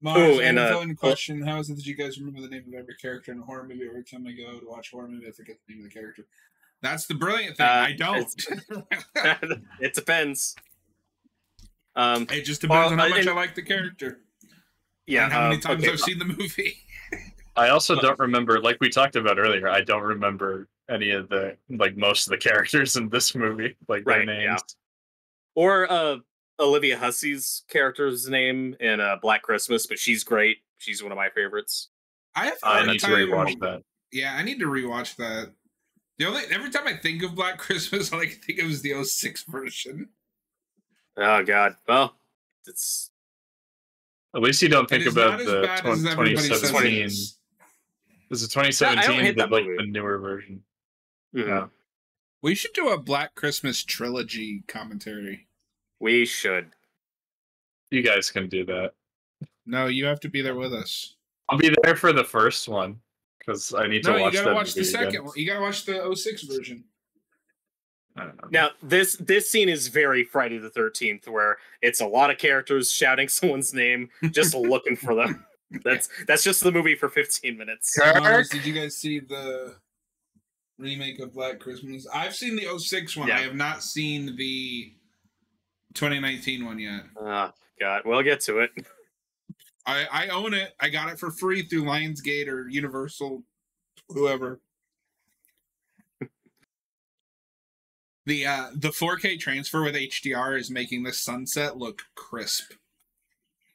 [SPEAKER 1] Mars, and question: how is it that you guys remember the name of every character in a horror movie every time I go to watch a horror movie? I forget the name of the character. That's the brilliant thing. I don't.
[SPEAKER 2] It depends.
[SPEAKER 1] It just depends on how much I like the character.
[SPEAKER 2] Yeah,
[SPEAKER 1] and how many times I've seen the movie.
[SPEAKER 3] I also don't remember, like we talked about earlier, I don't remember any of most of the characters in this movie, like their names.
[SPEAKER 2] Yeah. Or Olivia Hussey's character's name in Black Christmas, but she's great. She's one of my favorites.
[SPEAKER 3] I need to rewatch that.
[SPEAKER 1] Yeah, I need to rewatch that. Every time I think of Black Christmas, all I can think of is the 06 version.
[SPEAKER 2] Oh God! Well, it's
[SPEAKER 3] at least you don't think about the 2017. Is it 2017? The newer version.
[SPEAKER 2] Mm-hmm. Yeah.
[SPEAKER 1] We should do a Black Christmas trilogy commentary.
[SPEAKER 2] We should.
[SPEAKER 3] You guys can do that.
[SPEAKER 1] No, you have to be there with us.
[SPEAKER 3] I'll be there for the first one because I need to watch.
[SPEAKER 1] You gotta watch the second one. You gotta watch the 06 version.
[SPEAKER 3] I don't know.
[SPEAKER 2] Now, this scene is very Friday the 13th, where it's a lot of characters shouting someone's name, just looking for them. That's just the movie for 15 minutes.
[SPEAKER 1] Did you guys see the remake of Black Christmas? I've seen the 06 one. Yeah. I have not seen the 2019 one yet.
[SPEAKER 2] Oh, God. We'll get to it.
[SPEAKER 1] I own it. I got it for free through Lionsgate or Universal, whoever. The 4K transfer with HDR is making the sunset look crisp.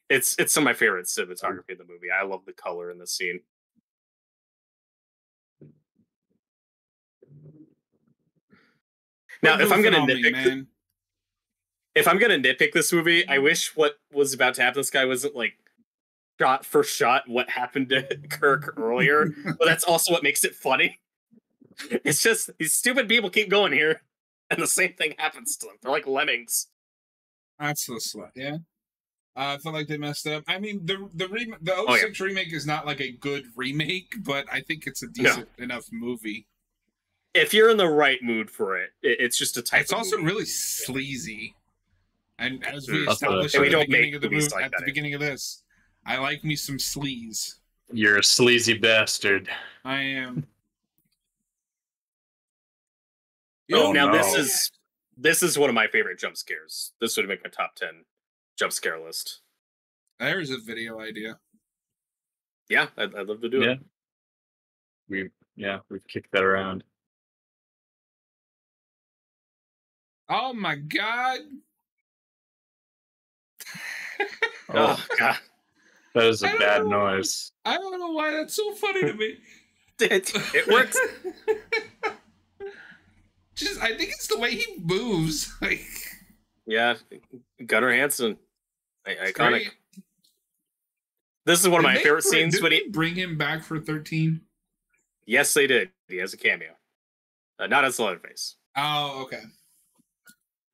[SPEAKER 2] It's some of my favorite cinematography in the movie. I love the color in the scene. Now, if I'm gonna nitpick, this movie, I wish what was about to happen to this guy wasn't like shot for shot what happened to Kirk earlier. But that's also what makes it funny. It's just these stupid people keep going here, and the same thing happens to them. They're like lemmings.
[SPEAKER 1] That's the slut, yeah. I feel like they messed up. I mean, the 06 remake is not like a good remake, but I think it's a decent enough movie.
[SPEAKER 2] If you're in the right mood for it, it's just a type.
[SPEAKER 1] It's also
[SPEAKER 2] movie.
[SPEAKER 1] Really sleazy, and as we established at the beginning of this, I like me some sleaze.
[SPEAKER 3] You're a sleazy bastard.
[SPEAKER 1] I am.
[SPEAKER 2] This is one of my favorite jump scares. This would make my top 10 jump scare list.
[SPEAKER 1] There's a video idea.
[SPEAKER 2] Yeah, I'd love to do it.
[SPEAKER 3] We've kicked that around.
[SPEAKER 1] Oh my god!
[SPEAKER 2] Oh god,
[SPEAKER 3] that is a bad noise.
[SPEAKER 1] I don't know why that's so funny to me.
[SPEAKER 2] It works.
[SPEAKER 1] I think it's the way he moves. Like,
[SPEAKER 2] yeah, Gunnar Hansen, iconic.
[SPEAKER 1] Great.
[SPEAKER 2] This is one of my favorite scenes.
[SPEAKER 1] Did they bring him back for 13?
[SPEAKER 2] Yes, they did. He has a cameo, not as Leatherface.
[SPEAKER 1] Oh, okay.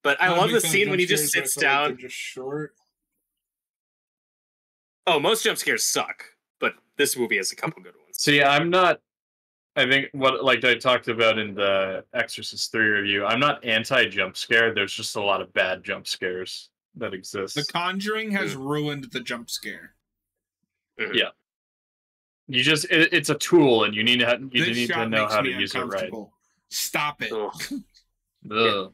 [SPEAKER 2] But I love the scene when he just sits down.
[SPEAKER 1] Like just short.
[SPEAKER 2] Oh, most jump scares suck, but this movie has a couple good ones.
[SPEAKER 3] See, I'm not. I think like I talked about in the Exorcist 3 review, I'm not anti-jump scare. There's just a lot of bad jump scares that exist.
[SPEAKER 1] The Conjuring has ruined the jump scare.
[SPEAKER 3] Yeah. It's a tool, and you need to know how to use it right.
[SPEAKER 1] Stop it.
[SPEAKER 2] The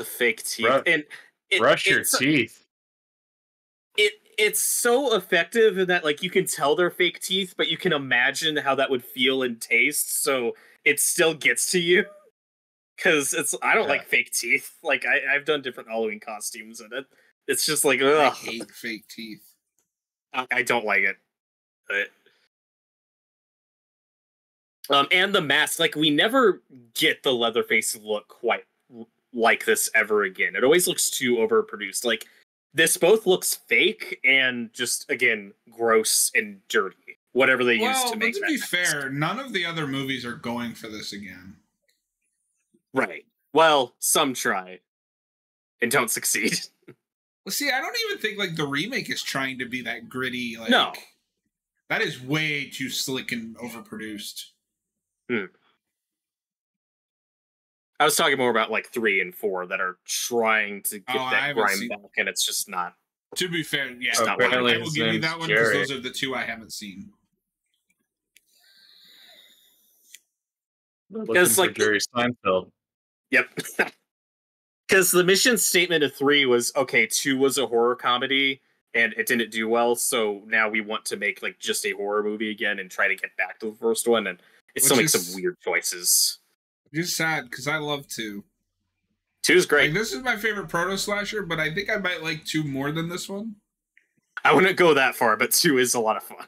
[SPEAKER 2] fake teeth.
[SPEAKER 3] Brush your teeth.
[SPEAKER 2] It's so effective in that, like, you can tell they're fake teeth, but you can imagine how that would feel and taste, so it still gets to you. Because I don't like fake teeth. Like, I've done different Halloween costumes, and it's just like, ugh.
[SPEAKER 1] I hate fake teeth.
[SPEAKER 2] I don't like it. And the mask, like, we never get the Leatherface look quite like this ever again. It always looks too overproduced. Like, this both looks fake and just, again, gross and dirty. Whatever they use to make it.
[SPEAKER 1] Well, to be fair, none of the other movies are going for this again.
[SPEAKER 2] Right. Well, some try and don't succeed.
[SPEAKER 1] Well, see, I don't even think, like, the remake is trying to be that gritty. Like,
[SPEAKER 2] no.
[SPEAKER 1] That is way too slick and overproduced.
[SPEAKER 2] I was talking more about, like, 3 and 4 that are trying to get that grime back, and it's just not.
[SPEAKER 1] To be fair, yeah.
[SPEAKER 2] It's not
[SPEAKER 1] I will give you that one because those are the 2 I haven't seen.
[SPEAKER 3] Because, like, Jerry Seinfeld.
[SPEAKER 2] Yep. Because the mission statement of 3 was, okay, 2 was a horror comedy, and it didn't do well, so now we want to make, like, just a horror movie again and try to get back to the first one, and it still makes some weird choices.
[SPEAKER 1] Just sad, because I love 2.
[SPEAKER 2] 2 is great.
[SPEAKER 1] Like, this is my favorite proto-slasher, but I think I might like 2 more than this one.
[SPEAKER 2] I wouldn't go that far, but 2 is a lot of fun.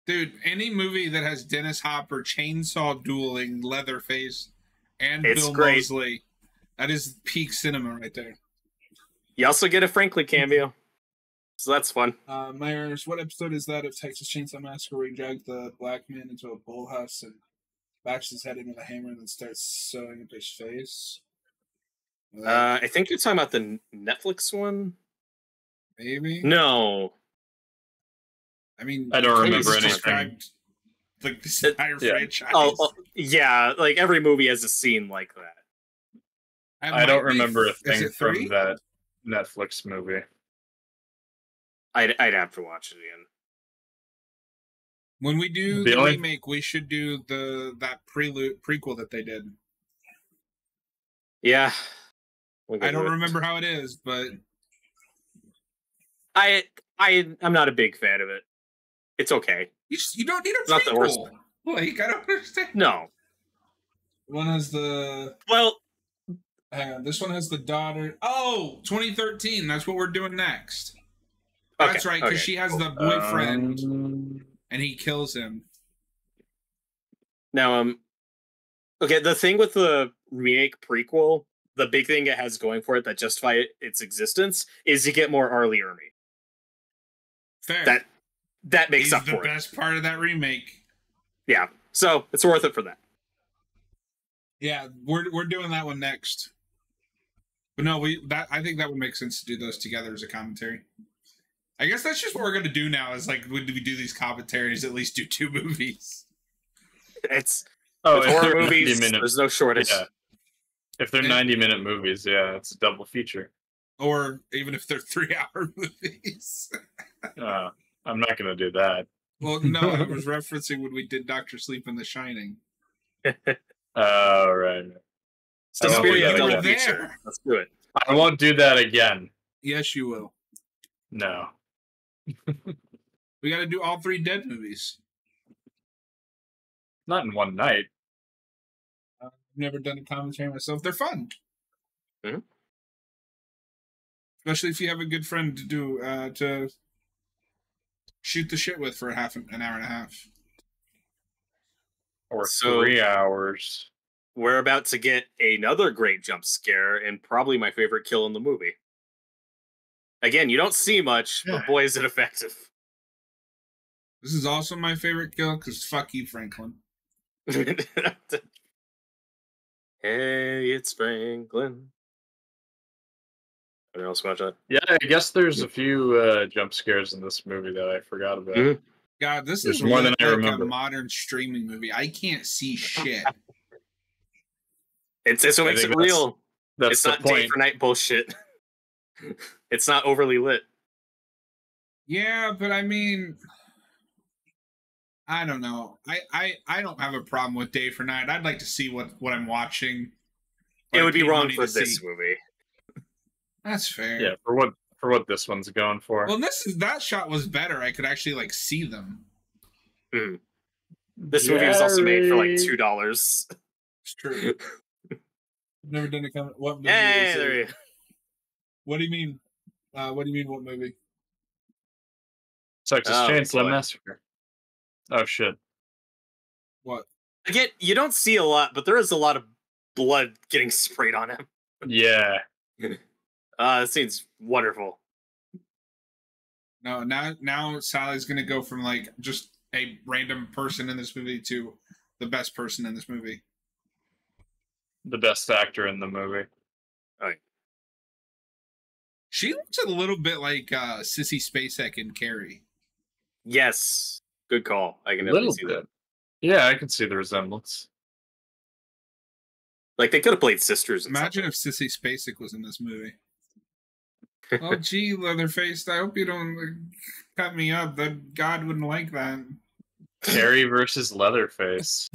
[SPEAKER 1] Dude, any movie that has Dennis Hopper chainsaw dueling Leatherface and Bill Moseley, that is peak cinema right there.
[SPEAKER 2] You also get a Franklin cameo, so that's fun.
[SPEAKER 1] Myers, what episode is that of Texas Chainsaw Massacre where he dragged the black man into a bullhouse and backs his head in with a hammer and then starts sewing up his face?
[SPEAKER 2] I think you're talking about the Netflix one?
[SPEAKER 1] Maybe?
[SPEAKER 2] No.
[SPEAKER 1] I mean,
[SPEAKER 3] I don't remember anything.
[SPEAKER 1] Like this entire franchise.
[SPEAKER 2] Yeah, like every movie has a scene like that.
[SPEAKER 3] I don't remember a thing from that Netflix movie.
[SPEAKER 2] I'd have to watch it again.
[SPEAKER 1] When we do the remake, we should do that prequel that they did.
[SPEAKER 2] Yeah.
[SPEAKER 1] I don't remember how it is, but
[SPEAKER 2] I'm not a big fan of it. It's okay.
[SPEAKER 1] You don't need a
[SPEAKER 2] Not the worst.
[SPEAKER 1] prequel. Like, I don't understand.
[SPEAKER 2] No.
[SPEAKER 1] One has the...
[SPEAKER 2] Well,
[SPEAKER 1] hang on, this one has the daughter. Oh, 2013. That's what we're doing next.
[SPEAKER 2] okay,
[SPEAKER 1] That's right, because she has the boyfriend, and he kills him.
[SPEAKER 2] Now, okay, the thing with the remake prequel, the big thing it has going for it that justify its existence is you get more Arlie Ermy.
[SPEAKER 1] Fair.
[SPEAKER 2] That makes
[SPEAKER 1] He's
[SPEAKER 2] up for it.
[SPEAKER 1] the best part of that remake.
[SPEAKER 2] Yeah, so it's worth it for that.
[SPEAKER 1] Yeah, we're doing that one next. But no, I think that would make sense to do those together as a commentary. I guess that's just what we're gonna do now. Is like when we do these commentaries, at least do 2 movies.
[SPEAKER 2] It's
[SPEAKER 3] if
[SPEAKER 2] horror movies. There's no shortage.
[SPEAKER 3] Yeah. If they're 90-minute movies, yeah, it's a double feature.
[SPEAKER 1] Or even if they're 3-hour movies.
[SPEAKER 3] I'm not gonna do that.
[SPEAKER 1] Well, no, I was referencing when we did Dr. Sleep and The Shining.
[SPEAKER 3] Right.
[SPEAKER 2] Suspiria double
[SPEAKER 1] there.
[SPEAKER 2] feature. Let's do it.
[SPEAKER 3] I won't do that again.
[SPEAKER 1] Yes, you will.
[SPEAKER 3] No.
[SPEAKER 1] We got to do all 3 Dead movies.
[SPEAKER 3] Not in one night.
[SPEAKER 1] I've never done a commentary myself. They're fun.
[SPEAKER 2] Mm-hmm.
[SPEAKER 1] Especially if you have a good friend to do to shoot the shit with for an hour and a half.
[SPEAKER 3] Or 3 hours.
[SPEAKER 2] We're about to get another great jump scare and probably my favorite kill in the movie. Again, you don't see much, but boy, is it effective.
[SPEAKER 1] This is also my favorite kill because fuck you, Franklin.
[SPEAKER 2] Hey, it's Franklin. Anyone else watch that?
[SPEAKER 3] Yeah, I guess there's a few jump scares in this movie that I forgot about.
[SPEAKER 2] Mm-hmm.
[SPEAKER 1] God, this
[SPEAKER 3] There's
[SPEAKER 1] is
[SPEAKER 3] more than I
[SPEAKER 1] like
[SPEAKER 3] remember.
[SPEAKER 1] a modern streaming movie. I can't see shit.
[SPEAKER 2] It's what makes it real.
[SPEAKER 3] That's
[SPEAKER 2] it's
[SPEAKER 3] the
[SPEAKER 2] not
[SPEAKER 3] point.
[SPEAKER 2] day for night bullshit. It's not overly lit.
[SPEAKER 1] Yeah, but I mean, I don't know. I don't have a problem with day for night. I'd like to see what I'm watching.
[SPEAKER 2] It would be wrong for this movie.
[SPEAKER 1] That's fair.
[SPEAKER 3] Yeah, for what this one's going for.
[SPEAKER 1] Well, that shot was better. I could actually like see them.
[SPEAKER 2] Mm. This movie was also made for like $2.
[SPEAKER 1] It's true. I've never done a comment. What movie?
[SPEAKER 2] Hey, there you go.
[SPEAKER 1] What do you mean? What do you mean? What movie?
[SPEAKER 3] Texas Chainsaw Massacre. Oh shit!
[SPEAKER 1] What?
[SPEAKER 2] Again, you don't see a lot, but there is a lot of blood getting sprayed on him.
[SPEAKER 3] Yeah.
[SPEAKER 2] This scene's wonderful.
[SPEAKER 1] No, now Sally's gonna go from like just a random person in this movie to the best person in this movie.
[SPEAKER 3] The best actor in the movie.
[SPEAKER 2] All right.
[SPEAKER 1] She looks a little bit like Sissy Spacek in Carrie.
[SPEAKER 2] Yes. Good call. I can definitely see that.
[SPEAKER 3] Yeah, I can see the resemblance.
[SPEAKER 2] Like, they could have played sisters.
[SPEAKER 1] Imagine if Sissy Spacek was in this movie. Oh, gee, Leatherface, I hope you don't cut me up. That God wouldn't like that.
[SPEAKER 3] Carrie versus Leatherface.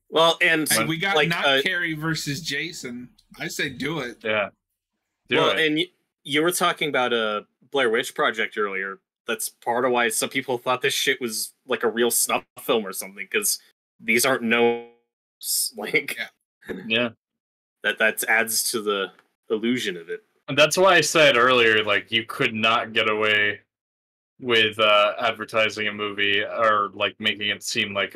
[SPEAKER 2] Well, and
[SPEAKER 1] we got
[SPEAKER 2] like,
[SPEAKER 1] not Carrie versus Jason. I say do it.
[SPEAKER 3] Yeah. Do it.
[SPEAKER 2] And you were talking about a Blair Witch Project earlier. That's part of why some people thought this shit was like a real snuff film or something, because these aren't known. Like,
[SPEAKER 3] yeah,
[SPEAKER 2] that adds to the illusion of it.
[SPEAKER 3] And that's why I said earlier, like, you could not get away with advertising a movie or like making it seem like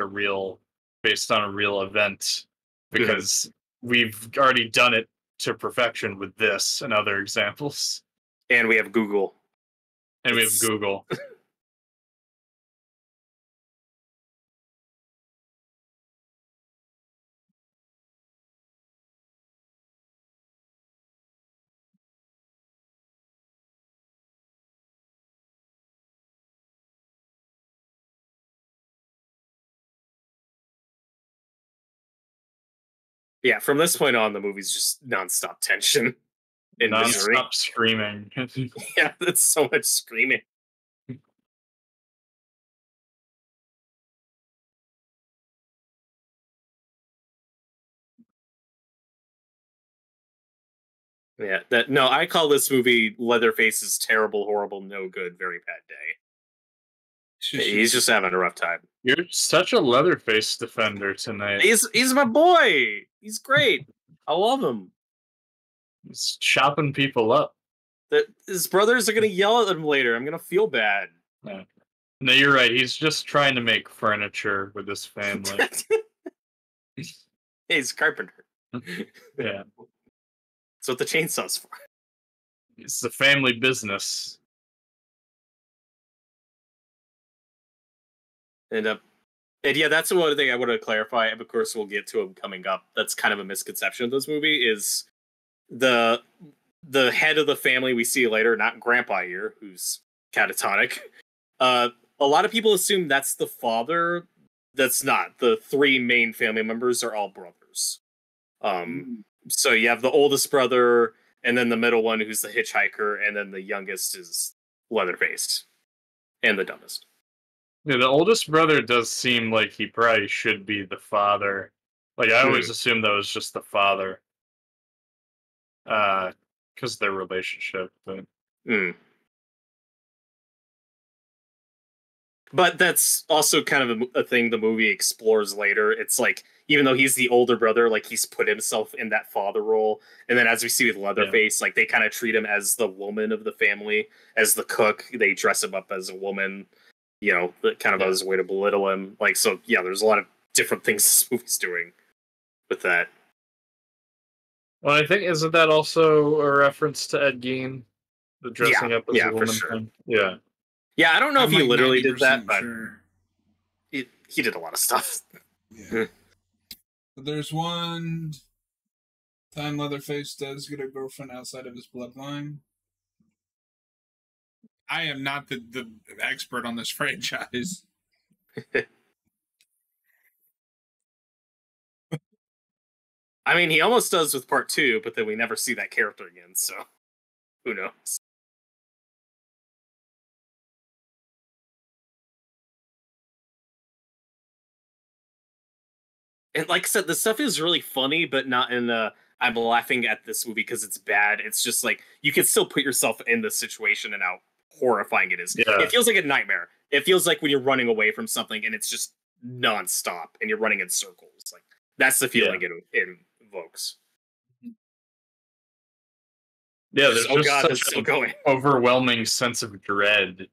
[SPEAKER 3] based on a real event, because we've already done it to perfection with this and other examples.
[SPEAKER 2] And we have Google.
[SPEAKER 3] We have Google.
[SPEAKER 2] Yeah, from this point on, the movie's just nonstop tension and misery.
[SPEAKER 3] Nonstop screaming.
[SPEAKER 2] Yeah, that's so much screaming. Yeah, no, I call this movie Leatherface's terrible, horrible, no good, very bad day. He's just having a rough time.
[SPEAKER 3] You're such a Leatherface defender tonight.
[SPEAKER 2] He's my boy. He's great. I love him.
[SPEAKER 3] He's chopping people up.
[SPEAKER 2] His brothers are gonna yell at him later. I'm gonna feel bad.
[SPEAKER 3] Yeah. No, you're right. He's just trying to make furniture with his family.
[SPEAKER 2] Hey, he's a carpenter.
[SPEAKER 3] Yeah.
[SPEAKER 2] That's what the chainsaw's for.
[SPEAKER 3] It's the family business.
[SPEAKER 2] And yeah, that's one thing I want to clarify. Of course, we'll get to him coming up. That's kind of a misconception of this movie. Is the head of the family we see later, not Grandpa here, who's catatonic. A lot of people assume that's the father. That's not. The three main family members are all brothers. So you have the oldest brother, and then the middle one, who's the hitchhiker, and then the youngest is Leatherface, and the dumbest.
[SPEAKER 3] Yeah, the oldest brother does seem like he probably should be the father. Like, I always assumed that was just the father. Because of their relationship. But...
[SPEAKER 2] But that's also kind of a thing the movie explores later. It's like, even though he's the older brother, like, he's put himself in that father role. And then as we see with Leatherface, like, they kind of treat him as the woman of the family, as the cook. They dress him up as a woman, you know, kind of as a way to belittle him. Like, so, yeah, there's a lot of different things this movie's doing with that.
[SPEAKER 3] Well, I think, isn't that also a reference to Ed Gein? The dressing up as a woman thing? Yeah.
[SPEAKER 2] Yeah, I don't know if he literally did that, but
[SPEAKER 1] sure.
[SPEAKER 2] he did a lot of stuff.
[SPEAKER 1] Yeah. There's one time Leatherface does get a girlfriend outside of his bloodline. I am not the expert on this franchise.
[SPEAKER 2] I mean, he almost does with part 2, but then we never see that character again, so who knows? And like I said, the stuff is really funny, but not in a I'm laughing at this movie because it's bad. It's just like, you can still put yourself in the situation and how horrifying it is.
[SPEAKER 3] Yeah.
[SPEAKER 2] It feels like a nightmare. It feels like when you're running away from something and it's just nonstop and you're running in circles. Like, that's the feeling it evokes.
[SPEAKER 3] Yeah, there's just
[SPEAKER 2] God,
[SPEAKER 3] such
[SPEAKER 2] still
[SPEAKER 3] an
[SPEAKER 2] going.
[SPEAKER 3] overwhelming sense of dread.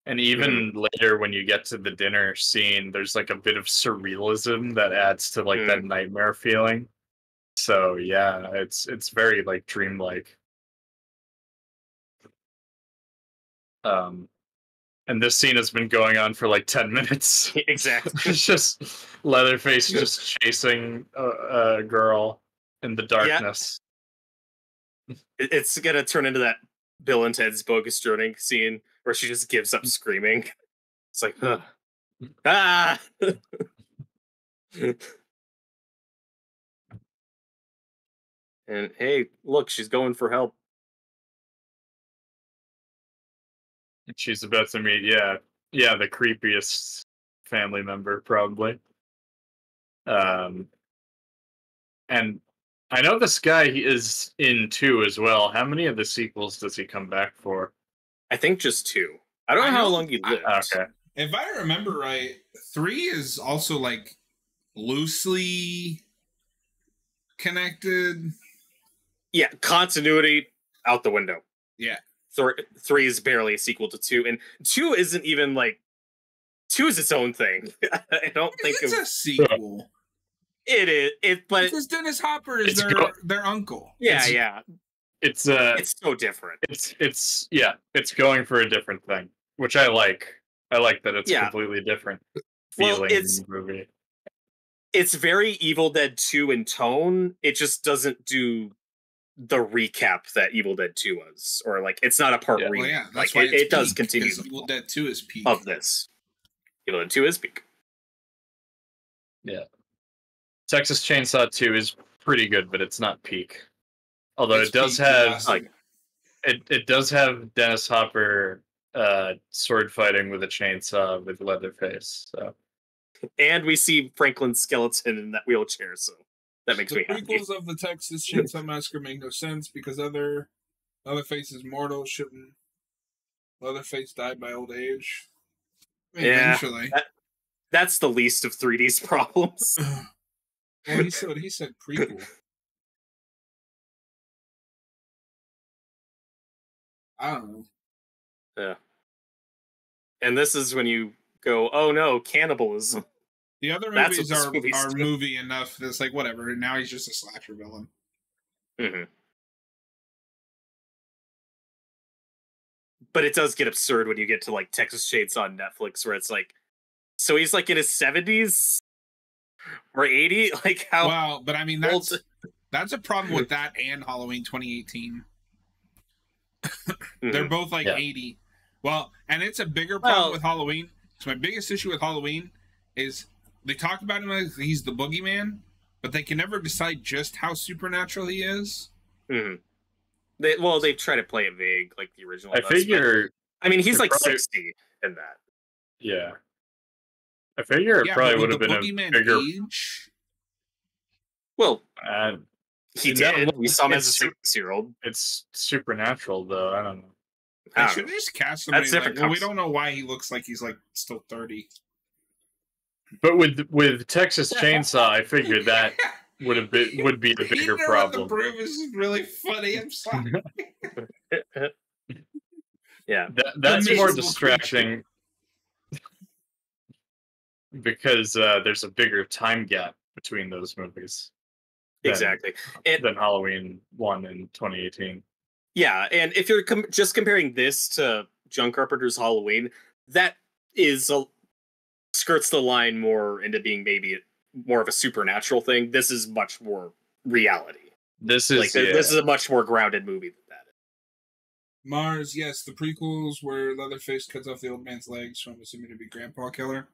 [SPEAKER 3] And even later, when you get to the dinner scene, there's like a bit of surrealism that adds to like that nightmare feeling. So yeah, it's very like dreamlike. And this scene has been going on for like 10 minutes.
[SPEAKER 2] Exactly.
[SPEAKER 3] It's just Leatherface just chasing a girl in the darkness.
[SPEAKER 2] Yeah. It's gonna turn into that Bill and Ted's Bogus Journey scene where she just gives up screaming. It's like, ah! And hey, look, she's going for help.
[SPEAKER 3] She's about to meet, the creepiest family member, probably. And I know this guy is in 2 as well. How many of the sequels does he come back for?
[SPEAKER 2] I think just 2. I don't know how long he lived.
[SPEAKER 3] Okay.
[SPEAKER 1] If I remember right, 3 is also like loosely connected.
[SPEAKER 2] Yeah, continuity out the window.
[SPEAKER 1] Yeah.
[SPEAKER 2] 3 is barely a sequel to 2, and 2 isn't even like 2 is its own thing. I don't think
[SPEAKER 1] it's a sequel.
[SPEAKER 2] It is. But
[SPEAKER 1] because Dennis Hopper is their uncle.
[SPEAKER 2] Yeah,
[SPEAKER 3] It's
[SPEAKER 2] so different.
[SPEAKER 3] It's going for a different thing, which I like. I like that it's completely different feeling in the movie.
[SPEAKER 2] It's very Evil Dead 2 in tone. It just doesn't do the recap that Evil Dead 2 was, or like it's not a part
[SPEAKER 1] where
[SPEAKER 2] that's why it does continue.
[SPEAKER 1] Evil Dead 2 is peak
[SPEAKER 2] of this. Evil Dead 2 is peak.
[SPEAKER 3] Yeah. Texas Chainsaw 2 is pretty good, but it's not peak. Although it does have it does have Dennis Hopper sword fighting with a chainsaw with Leatherface. So.
[SPEAKER 2] And we see Franklin's skeleton in that wheelchair. So That makes me happy.
[SPEAKER 1] The prequels of the Texas Chainsaw Massacre make no sense because Leatherface is mortal. Shouldn't Leatherface died by old age? Eventually.
[SPEAKER 2] Yeah, that's the least of 3D's problems.
[SPEAKER 1] Well, he said prequel. I don't know.
[SPEAKER 2] Yeah. And this is when you go, oh no, cannibalism.
[SPEAKER 1] The other movies are movie enough that's like, whatever. Now he's just a slasher villain.
[SPEAKER 2] Mm-hmm. But it does get absurd when you get to like Texas Chainsaw on Netflix, where it's like, so he's like in his 70s or 80? Like how?
[SPEAKER 1] Wow, but I mean that's a problem with that and Halloween 2018. They're both like 80. Well, and it's a bigger problem with Halloween. So my biggest issue with Halloween is they talk about him as he's the boogeyman, but they can never decide just how supernatural he is.
[SPEAKER 2] Mm-hmm. They try to play it vague, like the original.
[SPEAKER 3] I
[SPEAKER 2] mean, he's like 60 in that.
[SPEAKER 3] Yeah. I figure it probably would have been a bigger
[SPEAKER 1] age.
[SPEAKER 2] Well, he did. We saw him as a 6-year-old.
[SPEAKER 3] It's supernatural, though. I don't know.
[SPEAKER 1] They should just cast somebody like, well, we don't know why he looks like he's like still 30.
[SPEAKER 3] But with Texas Chainsaw, I figured that would be the bigger problem.
[SPEAKER 1] The proof is really funny. I'm sorry.
[SPEAKER 2] Yeah,
[SPEAKER 3] that's more distracting because there's a bigger time gap between those movies.
[SPEAKER 2] Exactly.
[SPEAKER 3] Than Halloween 1 in 2018.
[SPEAKER 2] Yeah, and if you're just comparing this to John Carpenter's Halloween, that is skirts the line more into being maybe more of a supernatural thing. This is much more reality. This is a much more grounded movie than that.
[SPEAKER 1] Mars, yes, the prequels where Leatherface cuts off the old man's legs, so I'm assuming to be Grandpa Killer.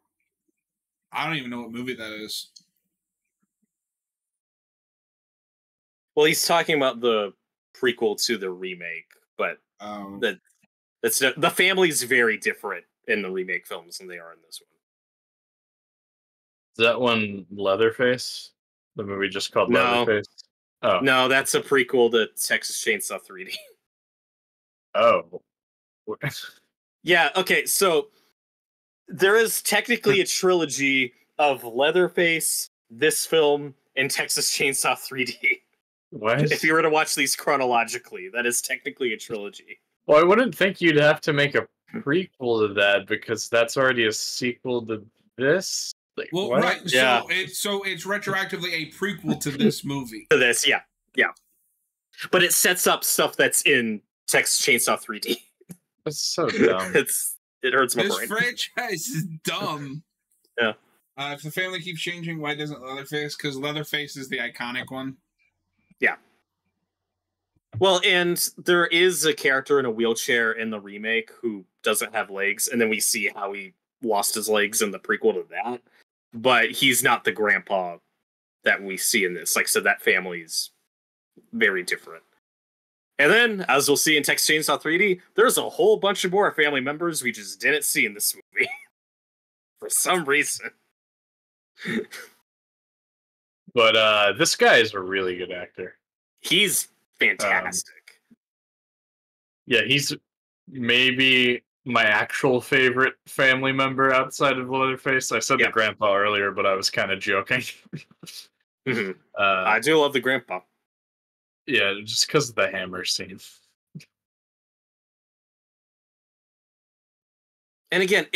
[SPEAKER 1] I don't even know what movie that is.
[SPEAKER 2] Well, he's talking about the prequel to the remake, but the family's very different in the remake films than they are in this one.
[SPEAKER 3] Is that one Leatherface? The movie just called Leatherface?
[SPEAKER 2] Oh. No, that's a prequel to Texas Chainsaw 3D.
[SPEAKER 3] Oh.
[SPEAKER 2] Yeah, okay, so there is technically a trilogy of Leatherface, this film, and Texas Chainsaw 3D.
[SPEAKER 3] What?
[SPEAKER 2] If you were to watch these chronologically, that is technically a trilogy.
[SPEAKER 3] Well, I wouldn't think you'd have to make a prequel to that because that's already a sequel to this. Like,
[SPEAKER 1] well,
[SPEAKER 3] what?
[SPEAKER 1] Right. Yeah. So it's retroactively a prequel to this movie.
[SPEAKER 2] To this, yeah. But it sets up stuff that's in Texas Chainsaw 3D.
[SPEAKER 3] That's so dumb.
[SPEAKER 2] It hurts my
[SPEAKER 1] This
[SPEAKER 2] brain.
[SPEAKER 1] franchise is dumb.
[SPEAKER 2] Yeah.
[SPEAKER 1] If the family keeps changing, why doesn't Leatherface? Because Leatherface is the iconic one.
[SPEAKER 2] Yeah. Well, and there is a character in a wheelchair in the remake who doesn't have legs, and then we see how he lost his legs in the prequel to that. But he's not the grandpa that we see in this. Like I said, that family's very different. And then, as we'll see in Texas Chainsaw 3D, there's a whole bunch of more family members we just didn't see in this movie. For some reason.
[SPEAKER 3] But this guy is a really good actor.
[SPEAKER 2] He's fantastic.
[SPEAKER 3] Yeah, he's maybe my actual favorite family member outside of Leatherface. I said the grandpa earlier, but I was kind of joking.
[SPEAKER 2] Mm-hmm. I do love the grandpa.
[SPEAKER 3] Yeah, just because of the hammer scene.
[SPEAKER 2] And again,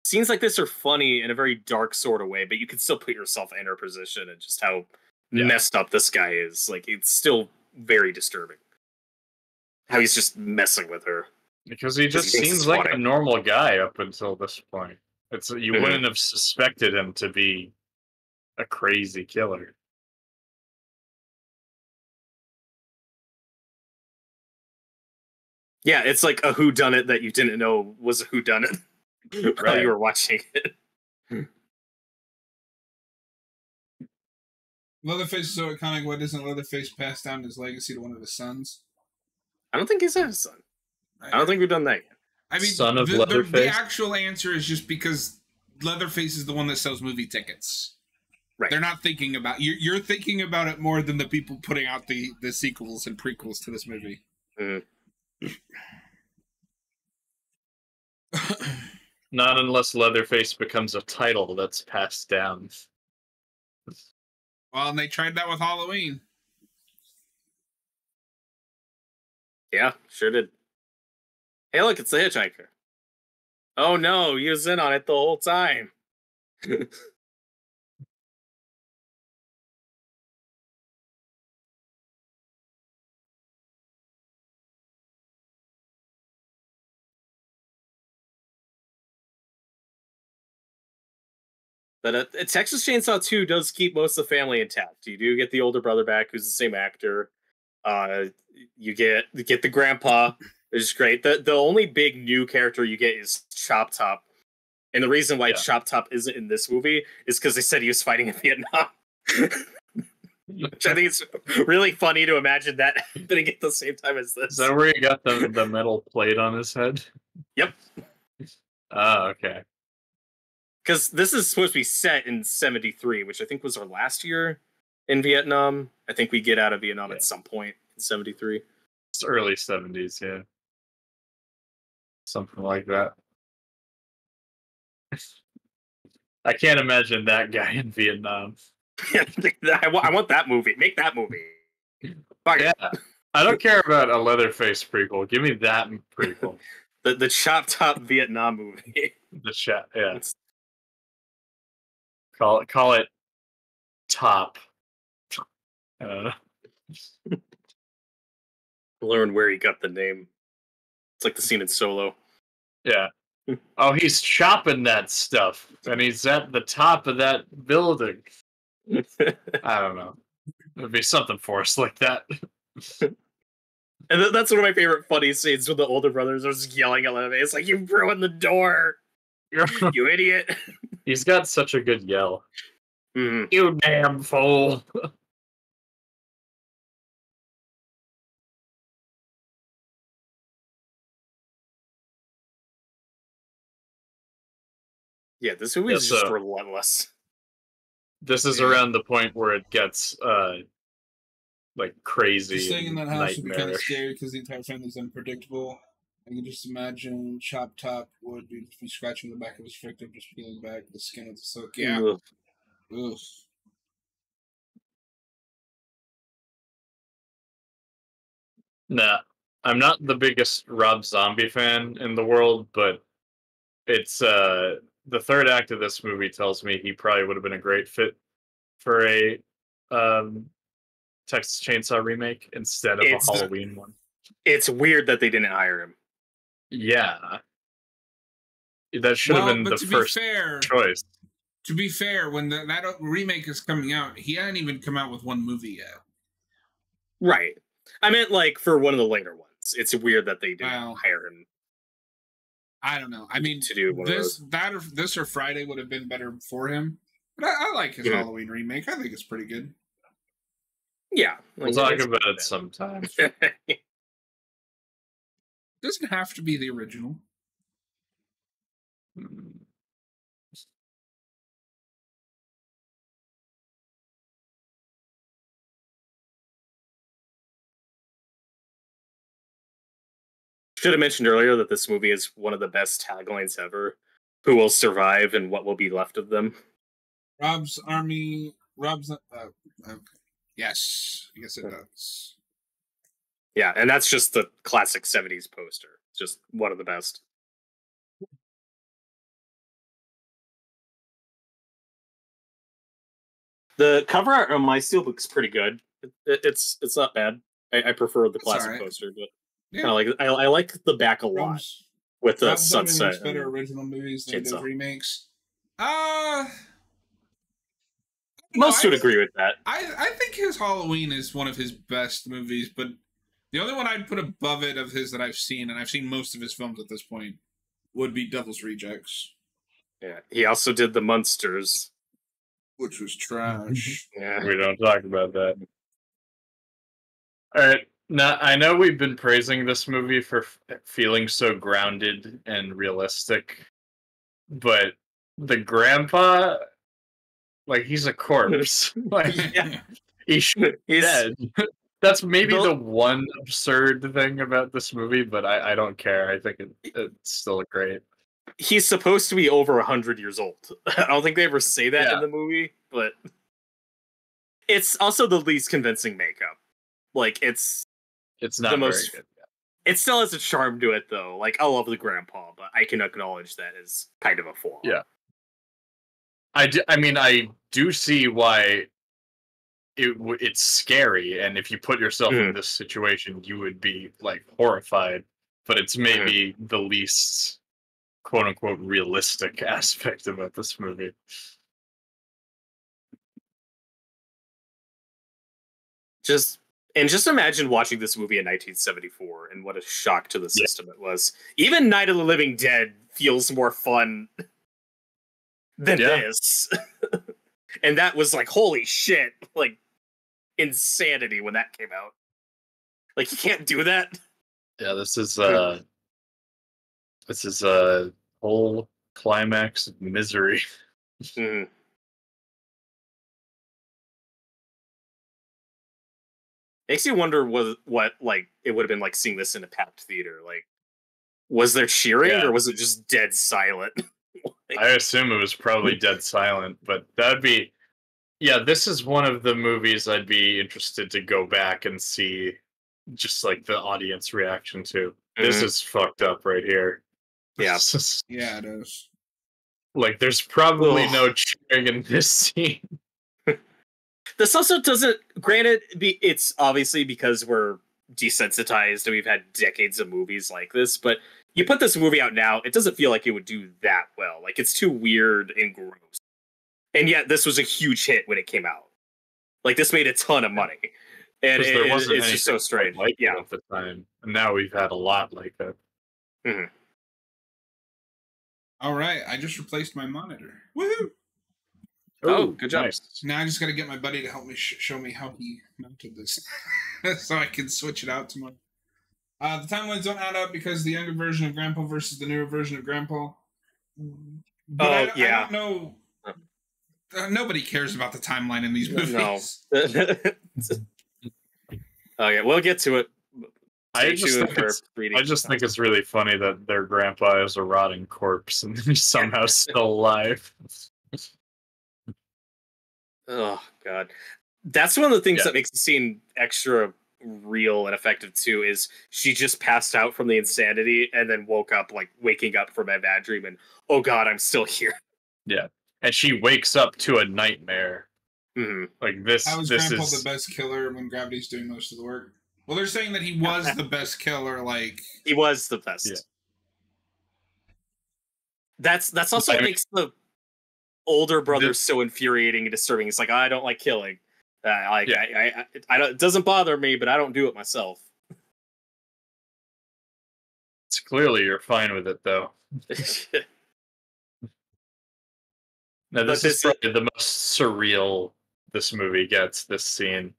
[SPEAKER 2] scenes like this are funny in a very dark sort of way, but you can still put yourself in her position and just how messed up this guy is. Like, it's still very disturbing. How he's just messing with her.
[SPEAKER 3] Because he just seems like a normal guy up until this point. You wouldn't have suspected him to be a crazy killer.
[SPEAKER 2] Yeah, it's like a whodunit that you didn't know was a whodunit while you were watching it.
[SPEAKER 1] Leatherface is so iconic. Why doesn't Leatherface pass down his legacy to one of his sons?
[SPEAKER 2] I don't think he's a son. I don't think we've done that yet.
[SPEAKER 1] I mean,
[SPEAKER 3] son of Leatherface?
[SPEAKER 1] The actual answer is just because Leatherface is the one that sells movie tickets.
[SPEAKER 2] Right.
[SPEAKER 1] They're not thinking about you're thinking about it more than the people putting out the sequels and prequels to this movie.
[SPEAKER 3] Not unless Leatherface becomes a title that's passed down.
[SPEAKER 1] Well, and they tried that with Halloween.
[SPEAKER 2] Yeah, sure did. Hey, look, it's the hitchhiker. Oh no, he was in on it the whole time. But Texas Chainsaw 2 does keep most of the family intact. You do get the older brother back, who's the same actor. You get the grandpa, which is great. The only big new character you get is Chop Top. And the reason why Chop Top isn't in this movie is because they said he was fighting in Vietnam. Which I think it's really funny to imagine that happening at the same time as this.
[SPEAKER 3] Is that where he got the metal plate on his head?
[SPEAKER 2] Yep.
[SPEAKER 3] Oh, okay.
[SPEAKER 2] Because this is supposed to be set in 73, which I think was our last year in Vietnam. I think we get out of Vietnam at some point in 73.
[SPEAKER 3] It's early 70s, yeah. Something like that. I can't imagine that guy in Vietnam.
[SPEAKER 2] I want that movie. Make that movie. Fuck
[SPEAKER 3] yeah. I don't care about a Leatherface prequel. Give me that prequel.
[SPEAKER 2] the Chop Top Vietnam movie.
[SPEAKER 3] The chat, yeah. Call it Top.
[SPEAKER 2] Learn where he got the name. It's like the scene in Solo.
[SPEAKER 3] Yeah. Oh, he's chopping that stuff, and he's at the top of that building. I don't know. It'd be something forced like that.
[SPEAKER 2] And that's one of my favorite funny scenes when the older brothers are just yelling at him. It's like, you ruined the door. You idiot.
[SPEAKER 3] He's got such a good yell.
[SPEAKER 2] Mm-hmm.
[SPEAKER 3] You damn fool.
[SPEAKER 2] Yeah, this movie is just relentless.
[SPEAKER 3] This is around the point where it gets like crazy.
[SPEAKER 1] Just staying in that house would be kind of scary because the entire family's unpredictable. I can just imagine Chop Top would be scratching the back of his victim, just peeling back the skin of the silk. Yeah. Ugh. Ugh.
[SPEAKER 3] Nah, I'm not the biggest Rob Zombie fan in the world, but it's the third act of this movie tells me he probably would have been a great fit for a Texas Chainsaw remake instead of a Halloween one.
[SPEAKER 2] It's weird that they didn't hire him.
[SPEAKER 3] Yeah. That should have been the first choice.
[SPEAKER 1] To be fair, when that remake is coming out, he hadn't even come out with one movie yet.
[SPEAKER 2] Right. I meant like for one of the later ones. It's weird that they didn't hire him.
[SPEAKER 1] I don't know. I mean, to do this or Friday would have been better for him. But I like his Halloween remake. I think it's pretty good.
[SPEAKER 2] Yeah.
[SPEAKER 3] We'll talk about it sometime.
[SPEAKER 1] Doesn't have to be the original.
[SPEAKER 2] Should have mentioned earlier that this movie is one of the best taglines ever. Who will survive and what will be left of them?
[SPEAKER 1] Rob's army. Yes, I guess it does.
[SPEAKER 2] Yeah, and that's just the classic 70s poster. Just one of the best. The cover art on my steelbook's pretty good. It's not bad. I prefer the classic poster, but I like the back a lot with the sunset.
[SPEAKER 1] Better original movies than those remakes.
[SPEAKER 2] Most would agree with that.
[SPEAKER 1] I think his Halloween is one of his best movies, but the only one I'd put above it of his that I've seen, and I've seen most of his films at this point, would be Devil's Rejects.
[SPEAKER 2] Yeah, he also did The Munsters,
[SPEAKER 1] which was trash.
[SPEAKER 2] Yeah,
[SPEAKER 3] we don't talk about that. All right, now I know we've been praising this movie for feeling so grounded and realistic, but the grandpa Like, he's a corpse. Like,
[SPEAKER 2] Yeah.
[SPEAKER 3] he should be
[SPEAKER 2] He's
[SPEAKER 3] dead. That's maybe
[SPEAKER 2] the-
[SPEAKER 3] the one absurd thing about this movie, but I don't care. I think it's still great.
[SPEAKER 2] he's supposed to be over 100 years old. I don't think they ever say that in
[SPEAKER 3] Yeah.
[SPEAKER 2] the movie, but it's also the least convincing makeup. Like, it's
[SPEAKER 3] not
[SPEAKER 2] the most.
[SPEAKER 3] very good.
[SPEAKER 2] It still has a charm to it, though. Like, I love the grandpa, but I can acknowledge that is kind of a flaw.
[SPEAKER 3] Yeah. I mean, I do see why it's scary, and if you put yourself in this situation, you would be like horrified. But it's maybe the least "quote unquote" realistic aspect about this movie.
[SPEAKER 2] Just imagine watching this movie in 1974 and what a shock to the system it was. Even Night of the Living Dead feels more fun than this. And that was like, holy shit, like insanity when that came out. Like, you can't do that.
[SPEAKER 3] Yeah, this is a whole climax of misery.
[SPEAKER 2] Makes you wonder what like it would have been like seeing this in a packed theater. Like, was there cheering or was it just dead silent?
[SPEAKER 3] I assume it was probably dead silent, but that'd be. Yeah, this is one of the movies I'd be interested to go back and see, just like the audience reaction to. This is fucked up right here.
[SPEAKER 2] Yeah.
[SPEAKER 1] Yeah, it is.
[SPEAKER 3] Like, there's probably no cheering in this scene.
[SPEAKER 2] This also doesn't. Granted, it's obviously because we're desensitized and we've had decades of movies like this, but you put this movie out now, it doesn't feel like it would do that well. Like, it's too weird and gross. And yet, this was a huge hit when it came out. Like, this made a ton of money, and it's just so strange.
[SPEAKER 3] Like at the time, and now we've had a lot like that.
[SPEAKER 1] All right, I just replaced my monitor. Woohoo!
[SPEAKER 2] Oh, good job.
[SPEAKER 3] Nice.
[SPEAKER 1] Now I just got to get my buddy to help me show me how he mounted this, so I can switch it out tomorrow. The timelines don't add up because the younger version of Grandpa versus the newer version of Grandpa. But I don't know. Nobody cares about the timeline in these movies.
[SPEAKER 2] No. Okay, we'll get to it.
[SPEAKER 3] I just think it's really funny that their grandpa is a rotting corpse and he's somehow still alive.
[SPEAKER 2] Oh God, that's one of the things that makes the scene extra real and effective too. Is she just passed out from the insanity and then woke up, like waking up from a bad dream, and oh God, I'm still here.
[SPEAKER 3] Yeah, and she wakes up to a nightmare. Like this.
[SPEAKER 1] How is Grandpa the best killer when gravity's doing most of the work? Well, they're saying that he was the best killer. Like,
[SPEAKER 2] he was the best. Yeah. That's also what makes the older brother so infuriating and disturbing. It's like, I don't like killing. I don't. It doesn't bother me, but I don't do it myself.
[SPEAKER 3] It's clearly you're fine with it, though. Now, this is probably the most surreal this movie gets. This scene.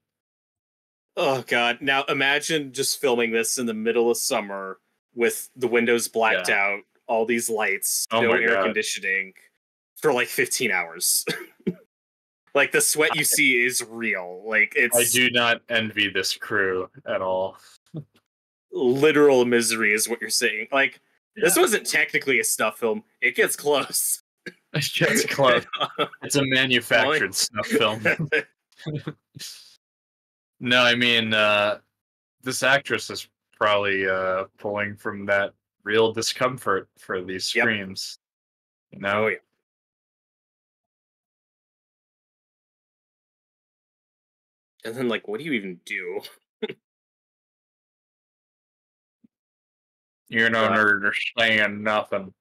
[SPEAKER 2] Oh God! Now imagine just filming this in the middle of summer with the windows blacked out, all these lights, no air conditioning, for like 15 hours. Like, the sweat you see is real. Like, it's.
[SPEAKER 3] I do not envy this crew at all.
[SPEAKER 2] Literal misery is what you're saying. Like, this wasn't technically a snuff film. It gets close.
[SPEAKER 3] It gets close. It's a manufactured snuff film. No, I mean, this actress is probably pulling from that real discomfort for these screams. You know?
[SPEAKER 2] Oh, yeah. And then, like, what do you even do?
[SPEAKER 3] You don't understand nothing.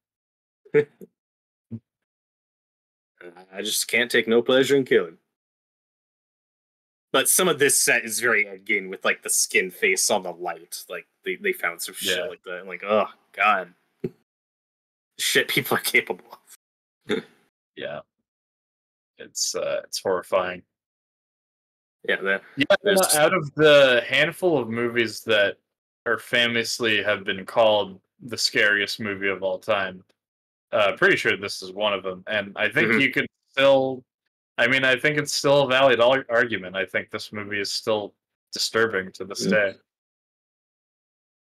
[SPEAKER 2] I just can't take no pleasure in killing. But some of this set is very again with like the skin face on the light. Like they found some shit like that. Like, oh God, shit people are capable of.
[SPEAKER 3] Yeah, it's horrifying.
[SPEAKER 2] Yeah,
[SPEAKER 3] out of the handful of movies that are famously have been called the scariest movie of all time, pretty sure this is one of them. And I think you can still I mean, I think it's still a valid argument. I think this movie is still disturbing to this day.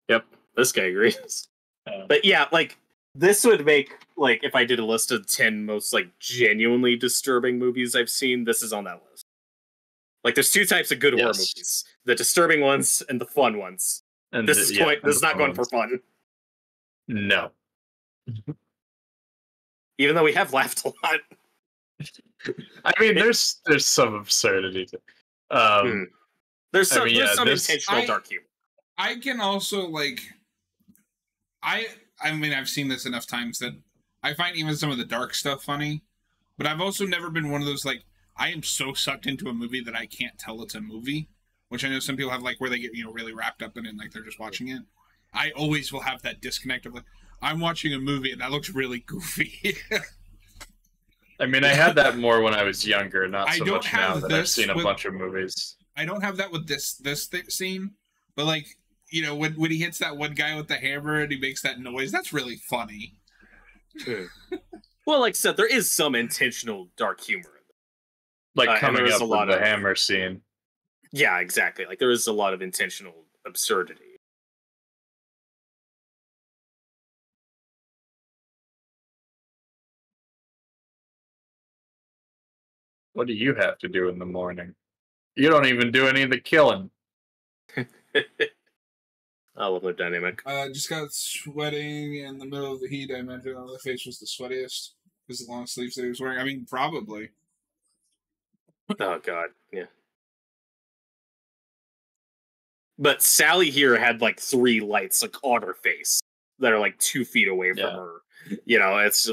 [SPEAKER 2] Yep, this guy agrees.
[SPEAKER 3] Um,
[SPEAKER 2] But yeah, like this would make like if I did a list of 10 most like genuinely disturbing movies I've seen, this is on that list. Like there's two types of good horror
[SPEAKER 3] Yes.
[SPEAKER 2] movies: the disturbing ones and the fun ones.
[SPEAKER 3] and
[SPEAKER 2] This is this is not going for fun,
[SPEAKER 3] No.
[SPEAKER 2] even though we have laughed a lot.
[SPEAKER 3] I mean, there's some absurdity to.
[SPEAKER 2] There's some
[SPEAKER 3] this-
[SPEAKER 2] intentional dark humor.
[SPEAKER 1] I can also like I mean I've seen this enough times that I find even some of the dark stuff funny, but I've also never been one of those like I am so sucked into a movie that I can't tell it's a movie, which I know some people have like where they get, you know, really wrapped up in it and like they're just watching it. I always will have that disconnect of like I'm watching a movie and that looks really goofy.
[SPEAKER 3] I mean, I had that more when I was younger, not
[SPEAKER 1] I
[SPEAKER 3] so
[SPEAKER 1] don't
[SPEAKER 3] much now
[SPEAKER 1] have
[SPEAKER 3] that I've
[SPEAKER 1] this
[SPEAKER 3] seen a
[SPEAKER 1] with-
[SPEAKER 3] bunch of movies.
[SPEAKER 1] I don't have that with this scene, but like, you know, when he hits that one guy with the hammer and he makes that noise, that's really funny.
[SPEAKER 2] Well, like I said, there is some intentional dark humor in it.
[SPEAKER 3] Like
[SPEAKER 2] and
[SPEAKER 3] coming
[SPEAKER 2] there is
[SPEAKER 3] up
[SPEAKER 2] a lot
[SPEAKER 3] with the
[SPEAKER 2] of-
[SPEAKER 3] hammer scene.
[SPEAKER 2] Yeah, exactly. Like there is a lot of intentional absurdity.
[SPEAKER 3] What do you have to do in the morning? You don't even do any of the killing.
[SPEAKER 2] I love their dynamic.
[SPEAKER 1] Just got sweating in the middle of the heat. I imagine on the face was the sweatiest because the long sleeves that he was wearing. I mean, probably.
[SPEAKER 2] Oh god, yeah. But Sally here had like 3 lights like on her face that are like 2 feet away from her. You know, it's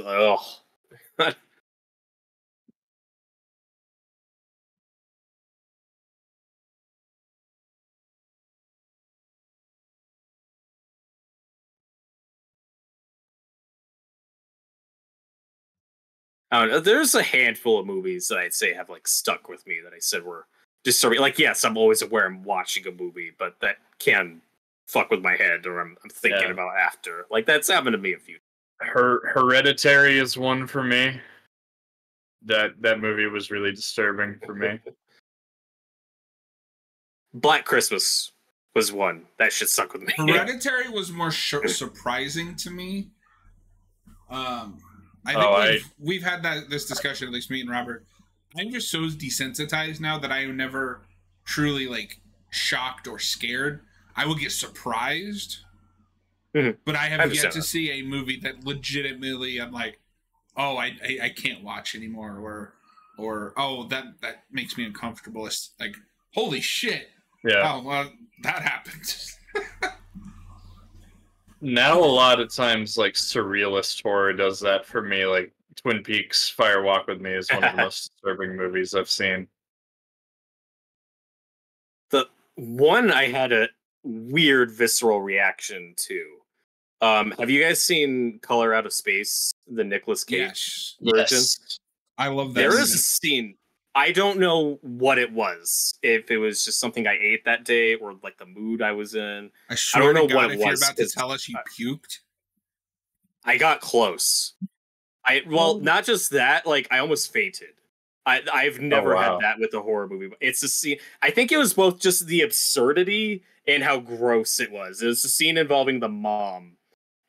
[SPEAKER 2] I don't know. There's a handful of movies that I'd say have like stuck with me that I said were disturbing. Like, yes, I'm always aware I'm watching a movie, but that can fuck with my head, or I'm thinking about after. Like that's happened to me a few.
[SPEAKER 3] Hereditary is one for me. That movie was really disturbing for me.
[SPEAKER 2] Black Christmas was one that shit stuck with me.
[SPEAKER 1] Hereditary was more surprising to me. I think we've had this discussion, at least me and Robert. I'm just so desensitized now that I am never truly like shocked or scared. I will get surprised, but I have yet to see a movie that legitimately I'm like, oh, I can't watch anymore, or oh, that makes me uncomfortable. It's like, holy shit!
[SPEAKER 3] Yeah.
[SPEAKER 1] Oh, well, that happened.
[SPEAKER 3] Now a lot of times like surrealist horror does that for me. Like Twin Peaks Fire Walk with Me is one of the most disturbing movies I've seen.
[SPEAKER 2] The one I had a weird visceral reaction to. Have you guys seen Color Out of Space, the Nicolas Cage version?
[SPEAKER 3] Yes.
[SPEAKER 1] I love that.
[SPEAKER 2] There is a scene. I don't know what it was. If it was just something I ate that day, or like the mood I was in.
[SPEAKER 1] I don't know
[SPEAKER 2] what it
[SPEAKER 1] if you're
[SPEAKER 2] was,
[SPEAKER 1] about to tell us you puked.
[SPEAKER 2] I got close. Not just that. Like I almost fainted. I've never had that with a horror movie. It's a scene. I think it was both just the absurdity and how gross it was. It was a scene involving the mom,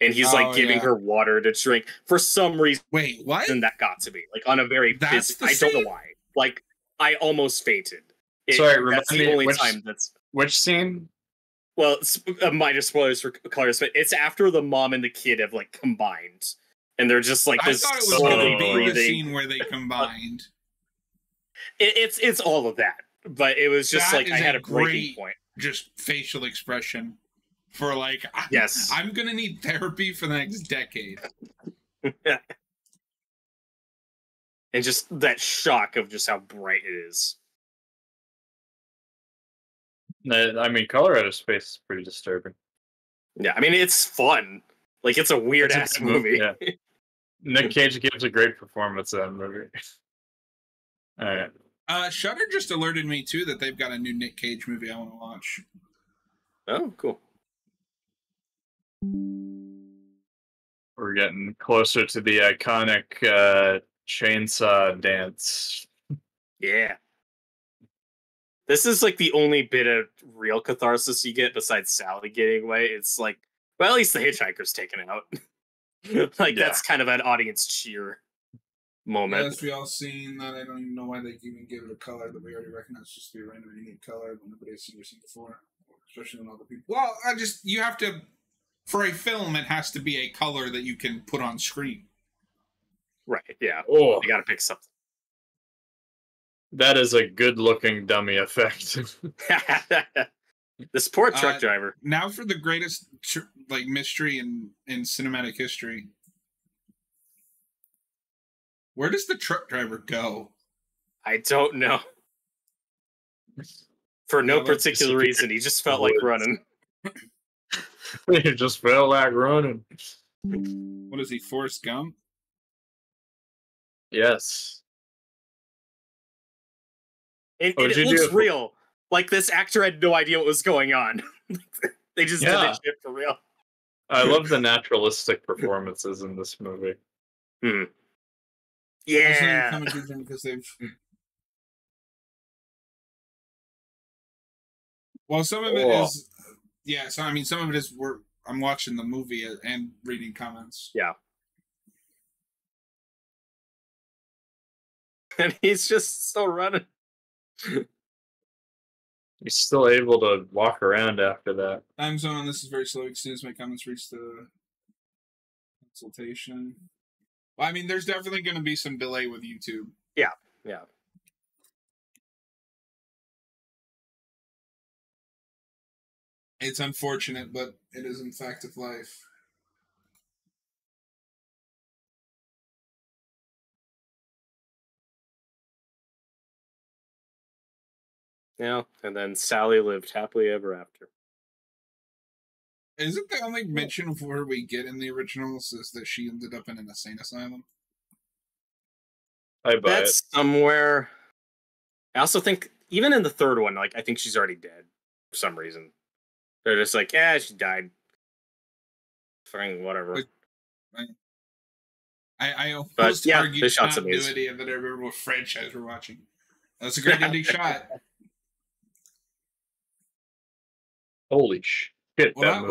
[SPEAKER 2] and he's like giving her water to drink for some reason.
[SPEAKER 1] Wait, what?
[SPEAKER 2] And that got to me like on a very I don't know why. Like I almost fainted.
[SPEAKER 3] Sorry,
[SPEAKER 2] that's the only time that's
[SPEAKER 3] which scene?
[SPEAKER 2] Well, it's, minor spoilers for Colors, but it's after the mom and the kid have like combined, and they're just like this.
[SPEAKER 1] I thought it was going to be the scene where they combined.
[SPEAKER 2] It's all of that, but it was just like I had a breaking point.
[SPEAKER 1] Just facial expression for like,
[SPEAKER 2] yes,
[SPEAKER 1] I'm gonna need therapy for the next decade.
[SPEAKER 2] And just that shock of just how bright it is.
[SPEAKER 3] I mean, Color Out of Space is pretty disturbing.
[SPEAKER 2] Yeah, I mean it's fun. Like it's a weird ass movie.
[SPEAKER 3] Yeah. Nick Cage gives a great performance in that movie. All right.
[SPEAKER 1] Shudder just alerted me too that they've got a new Nick Cage movie I want to watch.
[SPEAKER 2] Oh, cool.
[SPEAKER 3] We're getting closer to the iconic chainsaw dance.
[SPEAKER 2] Yeah. This is like the only bit of real catharsis you get besides Sally getting away. It's like, well, at least the hitchhiker's taken out. Like, that's kind of an audience cheer moment.
[SPEAKER 1] Yes, we all seen that. I don't even know why they even give it a color that we already recognize just to be a random unique color that nobody has seen before. Especially when other people. Well, you have to, for a film, it has to be a color that you can put on screen.
[SPEAKER 2] Right, yeah.
[SPEAKER 3] Oh,
[SPEAKER 2] You gotta pick something.
[SPEAKER 3] that is a good-looking dummy effect.
[SPEAKER 2] This poor truck driver.
[SPEAKER 1] Now for the greatest mystery in cinematic history. Where does the truck driver go?
[SPEAKER 2] I don't know. For no particular reason, he just felt like running.
[SPEAKER 3] He just felt like running.
[SPEAKER 1] What is he, Forrest Gump?
[SPEAKER 3] Yes.
[SPEAKER 2] It looks real. Like, this actor had no idea what was going on. They just did that shit for real.
[SPEAKER 3] I love the naturalistic performances in this movie.
[SPEAKER 2] Yeah.
[SPEAKER 1] Because they've... Well, some of it is... Yeah, so I mean, some of it is I'm watching the movie and reading comments.
[SPEAKER 2] Yeah. And he's just still running.
[SPEAKER 3] He's still able to walk around after that.
[SPEAKER 1] Time zone, this is very slow. As soon as my comments reach the consultation. Well, I mean, there's definitely going to be some delay with YouTube.
[SPEAKER 2] Yeah, yeah.
[SPEAKER 1] It's unfortunate, but it is in fact of life.
[SPEAKER 2] Yeah, and then Sally lived happily ever after.
[SPEAKER 1] Isn't the only mention of where we get in the originals is that she ended up in an insane asylum?
[SPEAKER 2] That's somewhere. I also think, even in the third one, like, I think she's already dead for some reason. They're just like, yeah, she died. Fine, whatever.
[SPEAKER 1] I almost argued
[SPEAKER 2] this shot's
[SPEAKER 1] continuity of that I remember what franchise we're watching. That's a great ending shot.
[SPEAKER 3] Holy shit!
[SPEAKER 1] Well,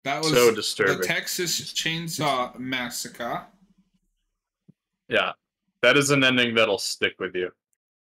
[SPEAKER 1] that was
[SPEAKER 3] so disturbing.
[SPEAKER 1] The Texas Chainsaw Massacre.
[SPEAKER 3] Yeah, that is an ending that'll stick with you.